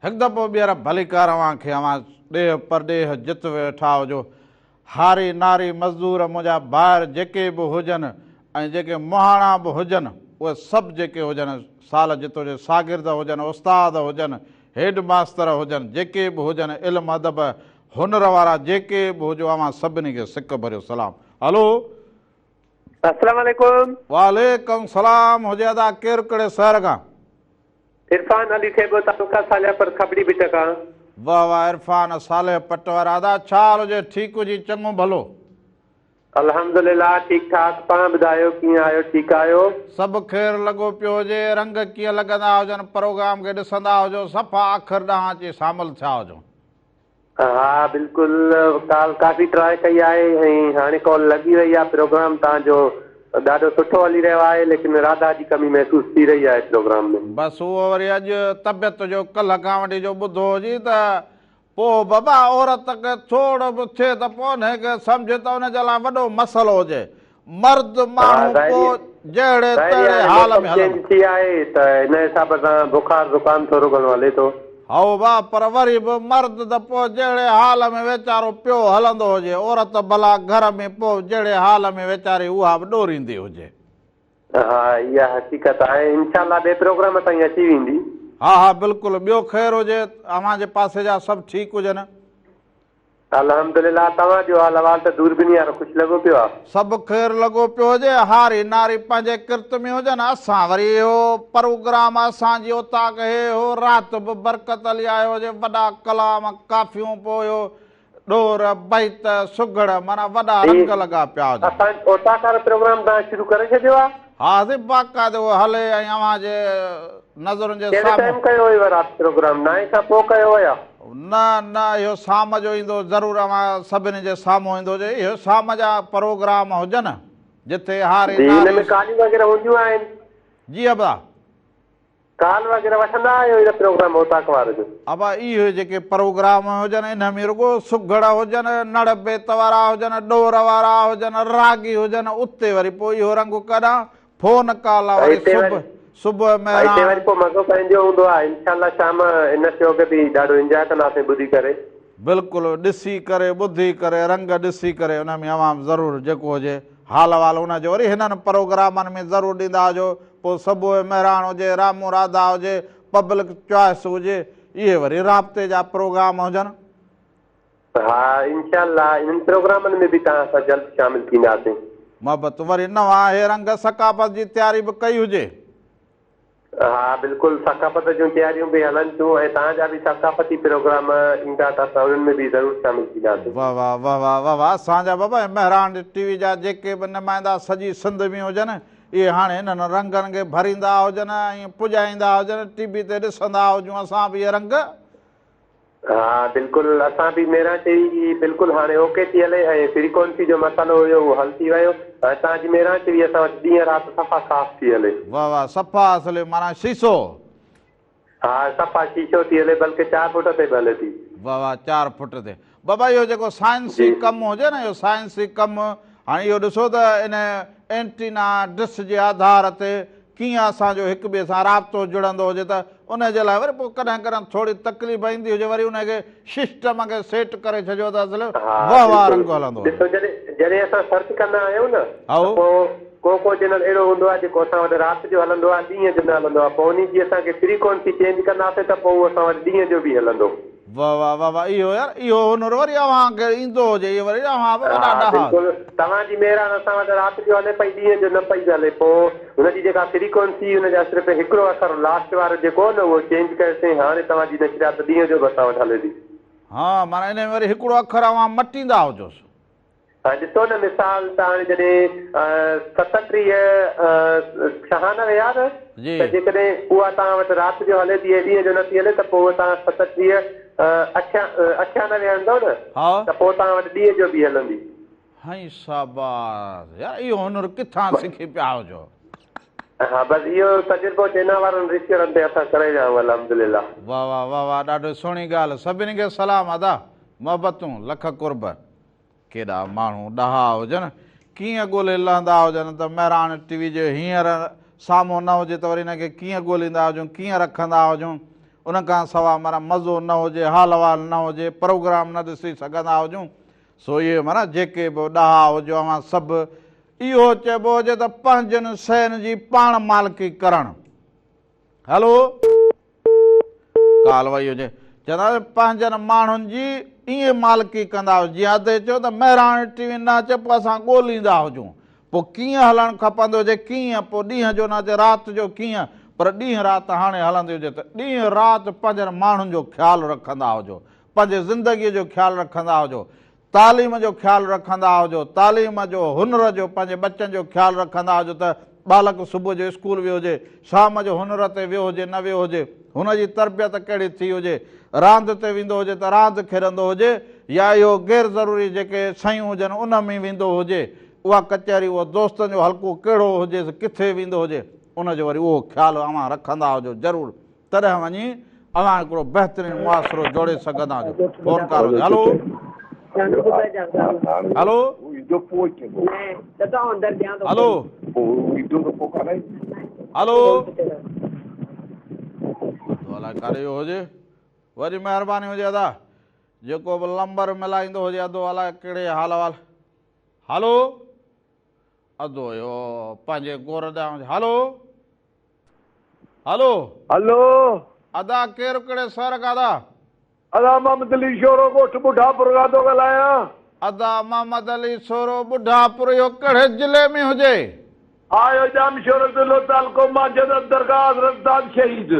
हिकु दफ़ो ॿीहर भलीकार अव्हांखे अव्हां ॾेह परॾेह जित वेठा हुजो। हारी नारी मज़दूर मुंहिंजा ॿाहिरि जेके बि हुजनि ऐं जेके मुहाणा बि हुजनि, उहे सभु जेके हुजनि साल जितो जे शागिर्द हुजनि, उस्ताद हुजनि, हेड मास्तर हुजनि, जेके बि हुजनि इल्मु अदब हुनर वारा जेके बि हुजो, अव्हां सभिनी खे सिक भरियो सलाम। हलो, अस्सलाम वालेकुम। वालेकुम सलाम। हुजे अदा केरु कहिड़े शहर खां? इरफान अली थेबो तालुका सालिया पर खबड़ी बिटका। वाह वाह इरफान साले पट वारा। अदा छा हाल हुजे? ठीकु हुजे? चङो भलो? अल्हम्दुलिल्लाह ठीक ठाक। पाण ॿुधायो कीअं आहियो? ठीकु आहियो? सभु ख़ैरु लॻो पियो हुजे। रंग कीअं लॻंदा हुजनि? प्रोग्राम खे ॾिसंदा हुजो, सफ़ा आख़िर ॾांहुं अची शामिल थिया हुजो। हा बिल्कुलु, काल काफ़ी ट्राई कई आहे ऐं हाणे कॉल लॻी वई आहे। प्रोग्राम तव्हांजो ॾाढो सुठो हली रहियो आहे, लेकिन राधा जी कमी महसूस थी रही आहे प्रोग्राम में। बसि उहो वरी अॼु तबियत जो कल्ह खां वठी जो ॿुधो हुजी त पोइ बाबा औरत खे थोरो बि थिए त पोइ हुनखे सम्झ त हुनजे लाइ वॾो मसइलो हुजे। मर्द माण्हू पोइ जहिड़े तहिड़े हाल में हलंदो थी आहे त हिन हिसाब सां बुखार ज़ुकाम थोरो घणो हले थो। हा वाह, पर वरी बि मर्द त पोइ जहिड़े हाल में वीचारो पियो हलंदो हुजे, औरत भला घर में पोइ जहिड़े हाल में वीचारी उहा बि ॾोरींदी हुजे। हा इहा हक़ीक़त आहे। इंशाल्लाह ॿिए प्रोग्राम ताईं अची वेंदी। हा हा बिल्कुलु। ॿियो ख़ैरु हुजे? अव्हांजे पासे जा सभु ठीकु हुजनि? अल्हम्दुलिल्लाह। तव्हांजो हाल अहिवाल त दूरबीनी वारो ख़ुशि लॻो पियो आहे? सभु ख़ैरु लॻो पियो हुजे। हारी नारी पंहिंजे किर्त में हुजनि। असां वरी इहो प्रोग्राम असांजी उताक हे हो राति बि बरकत हली आयो हुजे, वॾा कलाम काफ़ियूं पोयो ॾोर बैत सुगड़, माना वॾा रंग लॻा पिया हुजनि। असां उताक वारो प्रोग्राम तव्हां शुरू करे छॾियो आहे? हा बाक़ाइदो हले ऐं अव्हांजे नज़रुनि जे साम्हूं कयो हुयो राति प्रोग्राम? 9 खां पोइ कयो हुया? न इहो शाम जो ईंदो ज़रूरु। अव्हां सभिनी जे साम्हूं ईंदो हुजे। इहो शाम जा प्रोग्राम हुजनि जिथे हारी नारी कालियूं वग़ैरह हूंदियूं आहिनि? जी अबा काल वग़ैरह वठंदा आहियो इहो प्रोग्राम उताक वारो जो? अबा इहे जेके प्रोग्राम हुजनि इन में रुगो सुघड़ हुजनि, नड़ बेत वारा हुजनि, ॾोर वारा हुजनि, रागी हुजनि, उते वरी पोइ इहो रंग कढां फोन कॉल वरी सुबुह में वरी पोइ मज़ो पंहिंजो हूंदो आहे। इंशाल्लाह शाम इन शो खे बि ॾाढो एंजॉय कंदासीं ॿुधी करे। बिल्कुलु ॾिसी करे ॿुधी करे रंग ॾिसी करे उन में अवां ज़रूरु जेको हुजे हाल वाल हुनजो वरी हिननि प्रोग्रामनि में ज़रूरु ॾींदा हुजो। पोइ सुबुह महिराण हुजे, रामू राधा हुजे, पब्लिक चॉइस हुजे, इहे वरी राब्ते जा प्रोग्राम हुजनि। हा इंशाल्लाह इन्हनि प्रोग्रामनि में बि तव्हां सां जल्द शामिल थींदासीं। मोहबत वरी नवां हे रंग सकाफ़त जी तयारी बि कई हुजे। हा बिल्कुलु, सकाफ़त जूं तयारियूं बि हलनि थियूं ऐं तव्हांजा बि सकाफ़ती प्रोग्राम ईंदा त असां उन्हनि में बि ज़रूरु शामिल थींदासीं। वाह वाह वाह वाह वाह वाह। असांजा बाबा महिराण टीवी जा जेके बि नुमाइंदा सॼी सिंध में हुजनि, इहे हाणे हिननि रंगनि खे भरींदा हुजनि ऐं पुॼाईंदा हुजनि, टीवी ते ॾिसंदा हुजूं असां बि इहे रंग। हा बिल्कुलु, असां बि मेरा टीवी बिल्कुलु हाणे ओके थी हले ऐं फ्रीक्वेंसी जो मसालो हुयो उहो हल थी वियो। तव्हांजी मेरा टीवी असां वटि ॾींहं राति सफ़ा साफ़ थी हले। वाह वाह, सफ़ा असले माना शीशो। हाँ सफ़ा शीशो थी हले बल्कि 4 फुट ते बि हले थी। वाह वाह 4 फुट ते बाबा इहो जेको साइंसी कमु हुजे न इहो साइंसी कमु हाणे इहो ॾिसो त इन एंटीना डिश जे आधार ते कीअं असांजो हिक ॿिए सां राब्तो जुड़ंदो हुजे त उनजे लाइ वरी पोइ कॾहिं कॾहिं थोरी तकलीफ़ ईंदी हुजे वरी उनखे सिस्टम खे सेट करे छॾियो त असुल वाह वाह रंग हलंदो। ॾिसो जॾहिं असां सर्च कंदा आहियूं न को चैनल अहिड़ो हूंदो आहे जेको असां वटि राति जो हलंदो आहे ॾींहं जो न हलंदो आहे पोइ उन जी असांखे फ्रीक्वेंसी चेंज कंदासीं त पोइ उहो असां वटि ॾींहं जो बि हलंदो। वाह वाह वाह वाह इहो यार इहो हुनर वरी अव्हांखे ईंदो हुजे इहो वरी बिल्कुलु तव्हांजी महिरबानी असां वटि राति जो हले पई ॾींहं जो न पई हले पोइ हुनजी जेका फ्रीक्वेंसी हुनजा सिर्फ़ु हिकिड़ो अखर लास्ट वारो जेको न उहो चेंज कयोसीं हाणे तव्हांजी नशरियात ॾींहं जो बि असां वटि हले थी। हा माना इन में वरी हिकिड़ो अखर अव्हां मटींदा हुजोसि। ॾिसो न मिसाल त हाणे जॾहिं 37 96 यार त जेकॾहिं उहा तव्हां वटि राति जो हले थी ॾींहं जो नथी हले त पोइ तव्हां 37 98 हलंदव न त पोइ तव्हां वटि ॾींहं जो बि हलंदी। हाई शाबाश यार इहो हुनर किथां सिखी पिया हुजो। हा बसि इहो तजुर्बो चैनल वारनि रिश्तेदारनि ते असां करे रहिया आहियूं अल्हम्दुलिल्लाह। वाह वाह वाह वाह ॾाढो सुहिणी ॻाल्हि सभिनी खे सलाम अदा मोहबतूं लख कुर्ब केॾा माण्हू ॾहा हुजनि कीअं ॻोल्हे लहंदा हुजनि त महिराण टीवी जे हींअर साम्हूं न हुजे त वरी हिनखे कीअं ॻोल्हींदा हुजूं कीअं रखंदा हुजूं उनखां सवाइ माना मज़ो न हुजे हाल वाल न हुजे प्रोग्राम न ॾिसी सघंदा हुजूं सो इहे माना जेके बि ॾहा हुजो अवां सभु इहो चइबो हुजे त पंहिंजनि शयुनि जी पाण मालिकी करणु। हलो काल वई हुजे चवंदा पंहिंजनि माण्हुनि जी ईअं मालिकी कंदा हुजो जीअं अधे चयो त महिराण टीवी न अचे पोइ असां ॻोल्हींदा हुजूं पोइ कीअं हलणु खपंदो हुजे कीअं पोइ ॾींहं जो न अचे राति जो कीअं पर ॾींहुं राति हाणे हलंदी हुजे त ॾींहुं राति पंहिंजनि माण्हुनि जो ख़्यालु रखंदा हुजो पंहिंजे ज़िंदगीअ जो ख़्यालु रखंदा हुजो तालीम जो ख़्यालु रखंदा हुजो तालीम जो हुनर जो पंहिंजे बचनि जो ख़्यालु रखंदा हुजो त बालक सुबुह जो स्कूल वियो हुजे शाम जो हुनर ते वियो हुजे न वियो हुजे हुनजी तरबियत कहिड़ी थी हुजे रांदि ते वेंदो हुजे त रांदि खेॾंदो हुजे या इहो गैर ज़रूरी जेके शयूं हुजनि उन में वेंदो हुजे उहा कचहरी उहो दोस्तनि जो हल्को कहिड़ो हुजे किथे वेंदो हुजे उनजो वरी उहो ख़्यालु अव्हां रखंदा हुजो ज़रूरु तॾहिं वञी अव्हां हिकिड़ो बहितरीनु मुआसिरो जोड़े सघंदा हुजो। फोन कॉल हुजे हलो हलो हलो हलो अलाए काॾे वियो हुजे वरी महिरबानी हुजे अदा जेको बि नंबर मिलाईंदो हुजे अधो अलाए कहिड़े हाल वाल हलो अधो इहो पंहिंजे गोर ॾांहुं हुजे हलो हलो हलो अदा केरु कहिड़े शहर खां अदा अदा मोहम्मद अली शोरो ॻोठ बुढ़ापुर खां थो ॻाल्हायां। अदा मोहम्मद अली शोरो बुढ़ापुर इहो कहिड़े ज़िले में हुजे आयो जाम शोरो ज़िलो तालको माजिद दरगाह हज़रत दाद शहीद।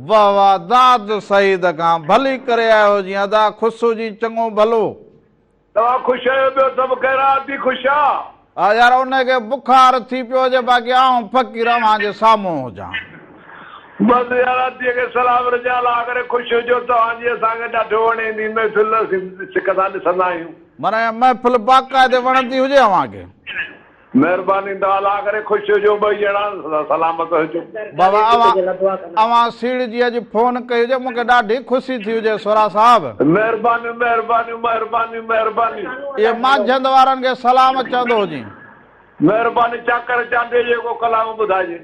वाह वाह दाद शहीद खां भली करे आयो जीअं अदा ख़ुशि जी चङो भलो तव्हां ख़ुशि आहियो ॿियो सभु ख़ैरात थी ख़ुशि आहे हा यार उनखे बुखार थी पियो हुजे बाक़ी आऊं फ़क़ीर अव्हांजे साम्हूं हुजां बसि यार अतीअ खे सलाम रिजाल आहे करे ख़ुशि हुजो तव्हांजी असांखे ॾाढो वणंदी महफ़िल सिकंदा ॾिसंदा आहियूं माना महफ़िल बाक़ाइदे वणंदी हुजे अव्हांखे महिरबानी त अलाह करे ख़ुशि हुजो ॿई ॼणा सलामत हुजो बाबा अव्हां सीढ़ जी अॼु फोन कई हुजे मूंखे ॾाढी ख़ुशी थी हुजे सोरा साहिब महिरबानी महिरबानी महिरबानी महिरबानी इहे मांझंद वारनि खे सलाम चवंदो हुजे महिरबानी चाकर चांडे जेको कलाम ॿुधाइजे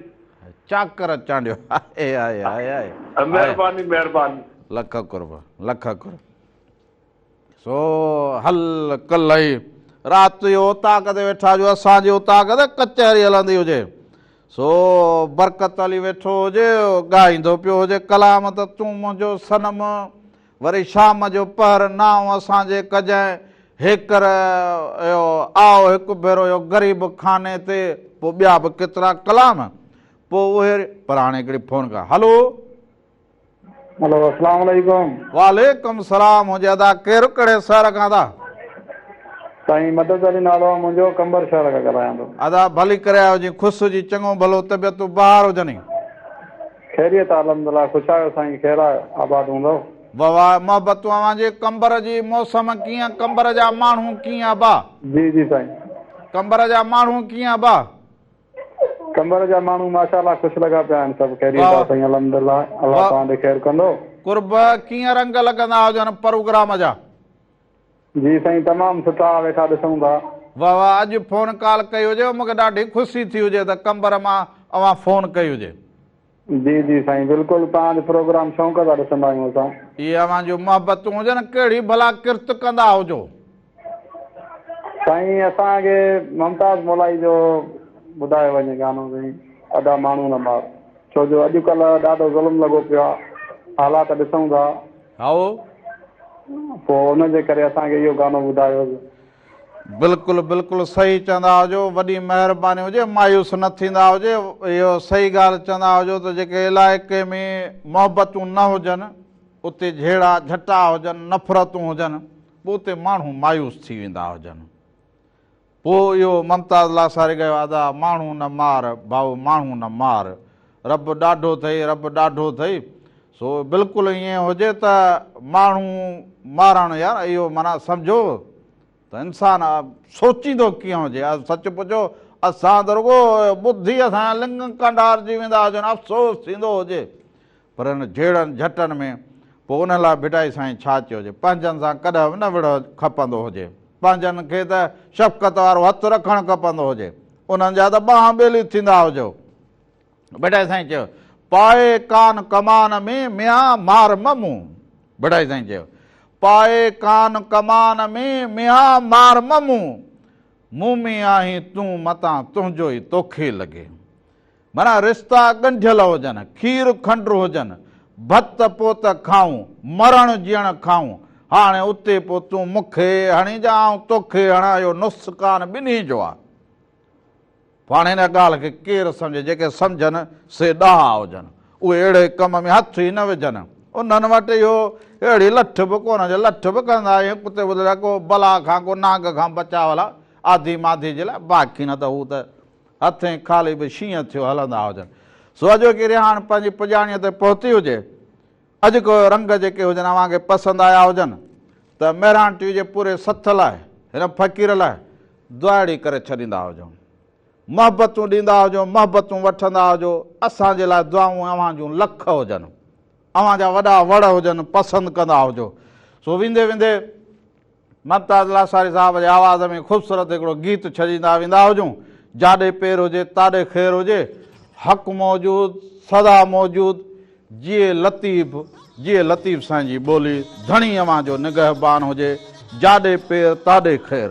चाकर चांडियो महिरबानी महिरबानी लख कुर्ब लख कुर्ब सो हल कल्ह राति जो उताक ते वेठा जो असांजी उताक ते कचहरी हलंदी हुजे सो बरकत अली वेठो हुजे ॻाईंदो पियो हुजे कलाम त तूं मुंहिंजो सनम वरी शाम जो पहर नाव असांजे कजांइ हेकर आओ हिकु भेरो इहो ग़रीब खाने ते पोइ ॿिया बि केतिरा कलाम पोइ उहे पर हाणे हिकिड़ी फोन कया हलो हलो अस्सलाम वालेकुम वालेकुम सलाम हुजे अदा केरु कहिड़े शहर खां था साईं मदद अली नालो आहे मुंहिंजो कंबर शहर खां ॻाल्हायां थो अदा भली करे आयो जी ख़ुशि जी चङो भलो तबियतूं ॿाहिरि हुजनि ख़ैरियत आहे अल्हम्दुलिल्लाह ख़ुशि आहियो साईं ख़ैर आबाद हूंदव बाबा मोहबतूं अव्हांजे कंबर जी मौसम कीअं कंबर जा माण्हू कीअं बा जी जी साईं कंबर जा माण्हू कीअं बा कंबर जा माण्हू माशाल्लाह ख़ुशि लॻा पिया आहिनि सभु खैरियत वाह। आहे साईं अल्हम्दुलिल्लाह अल्लाह वाह। तव्हांखे ख़ैरु कंदो। कुर्ब कीअं रंग लॻंदा हुजनि प्रोग्राम जा? जी साईं तमामु सुठा वेठा ॾिसूं था। वाह वाह, अॼु फोन कॉल कई हुजे, मूंखे ॾाढी ख़ुशी थी हुजे त कंबर मां अवां फोन कई हुजे। जी जी साईं बिल्कुलु तव्हांजो प्रोग्राम शौक़ सां ॾिसंदा आहियूं असां। इहे अवां जूं मोहबतूं हुजनि, कहिड़ी भला किर्त कंदा हुजो? साईं असांखे मुमताज़ मौलाई जो ॿुधायो वञे गानो साईं, अदा माण्हू न मार, छो जो अॼुकल्ह ॾाढो ज़ुल्म लॻो पियो आहे, हालात ॾिसूं था, हाओ पोइ हुनजे करे असांखे इहो गानो ॿुधायो। बिल्कुलु बिल्कुलु सही चवंदा हुजो, वॾी महिरबानी हुजे, मायूस न थींदा हुजे, इहो सही ॻाल्हि चवंदा हुजो त जेके इलाइक़े में मोहबतूं न हुजनि, उते झेड़ा झटा हुजनि, नफ़रतूं हुजनि, पोइ उते माण्हू मायूस थी वेंदा हुजनि। पोइ इहो मुमताज़ लासारी कयो, अदा माण्हू न मार भाऊ, माण्हू न मार, रब ॾाढो अथई, रब ॾाढो अथई। सो बिल्कुलु ईअं हुजे त माण्हू मारणु यार, इहो माना सम्झो त इंसान सोचींदो कीअं हुजे। सच पुछो, असां त रुगो ॿुधी असां लिंग कंडारजी वेंदा हुजनि, अफ़सोस थींदो हुजे, पर हिन झेड़नि झटनि में पोइ उन लाइ भिटाई साईं छा चयो हुजे, पंहिंजनि सां कॾहिं बि न विढ़ खपंदो हुजे, पंहिंजनि खे त शफ़क़त वारो हथु रखणु खपंदो हुजे, उन्हनि जा त ॿांह ॿेली थींदा हुजो। भिटाई साईं चयो, पाए कान कमान में मियां मार ममूं, भिटाई साईं चयो, पाए कान कमान में मियां मार ममूं, मूं में आहीं तूं मतां तुंहिंजो ई तोखे लॻे। माना रिश्ता ॻंढियल हुजनि, खीर खंडु हुजनि, भत पोत खाऊं, मरण जीअण खाऊं, हाणे उते पोइ तूं मूंखे हणी जा, ऐं तोखे हणां, इहो नुस्कान ॿिन्ही जो आहे। हाणे हिन ॻाल्हि खे केरु सम्झे, जेके सम्झनि से ॾाहा हुजनि, उहे अहिड़े कम में हथु ई न विझनि। उन्हनि वटि इहो अहिड़ी लठ बि कोन, जो लठ बि कंदा आहियूं कुते ॿुधाए को बला खां को नाग खां बचावला आधी माधी जे लाइ, बाक़ी न त हू त हथें ख़ाली बि शींहं थियो हलंदा हुजनि। सो अॼो की रिहाण पंहिंजी पुॼाणीअ ते पहुती हुजे, अॼु को रंग जेके हुजनि अव्हांखे पसंदि आया हुजनि त महिराण टीवी जे पूरे सथ लाइ, हिन फ़क़ीर लाइ दुआड़ी करे छॾींदा हुजो, मोहबतूं ॾींदा हुजो, मोहबतूं वठंदा हुजो। असांजे लाइ दुआऊं अव्हां जूं लख हुजनि, अव्हां जा वॾा वड़ हुजनि, पसंदि कंदा हुजो। सो वेंदे वेंदे मुमताज़ लासारी साहिब जे आवाज़ में ख़ूबसूरत हिकिड़ो गीत छॾींदा वेंदा हुजूं, जाॾे पेर हुजे ताॾे ख़ैर हुजे, हक़ मौजूद सदा मौजूद, जिए लतीफ़ साईं जी ॿोली, धणी अव्हां जो निगहबान हुजे, जाॾे पेर ताॾे ख़ैर।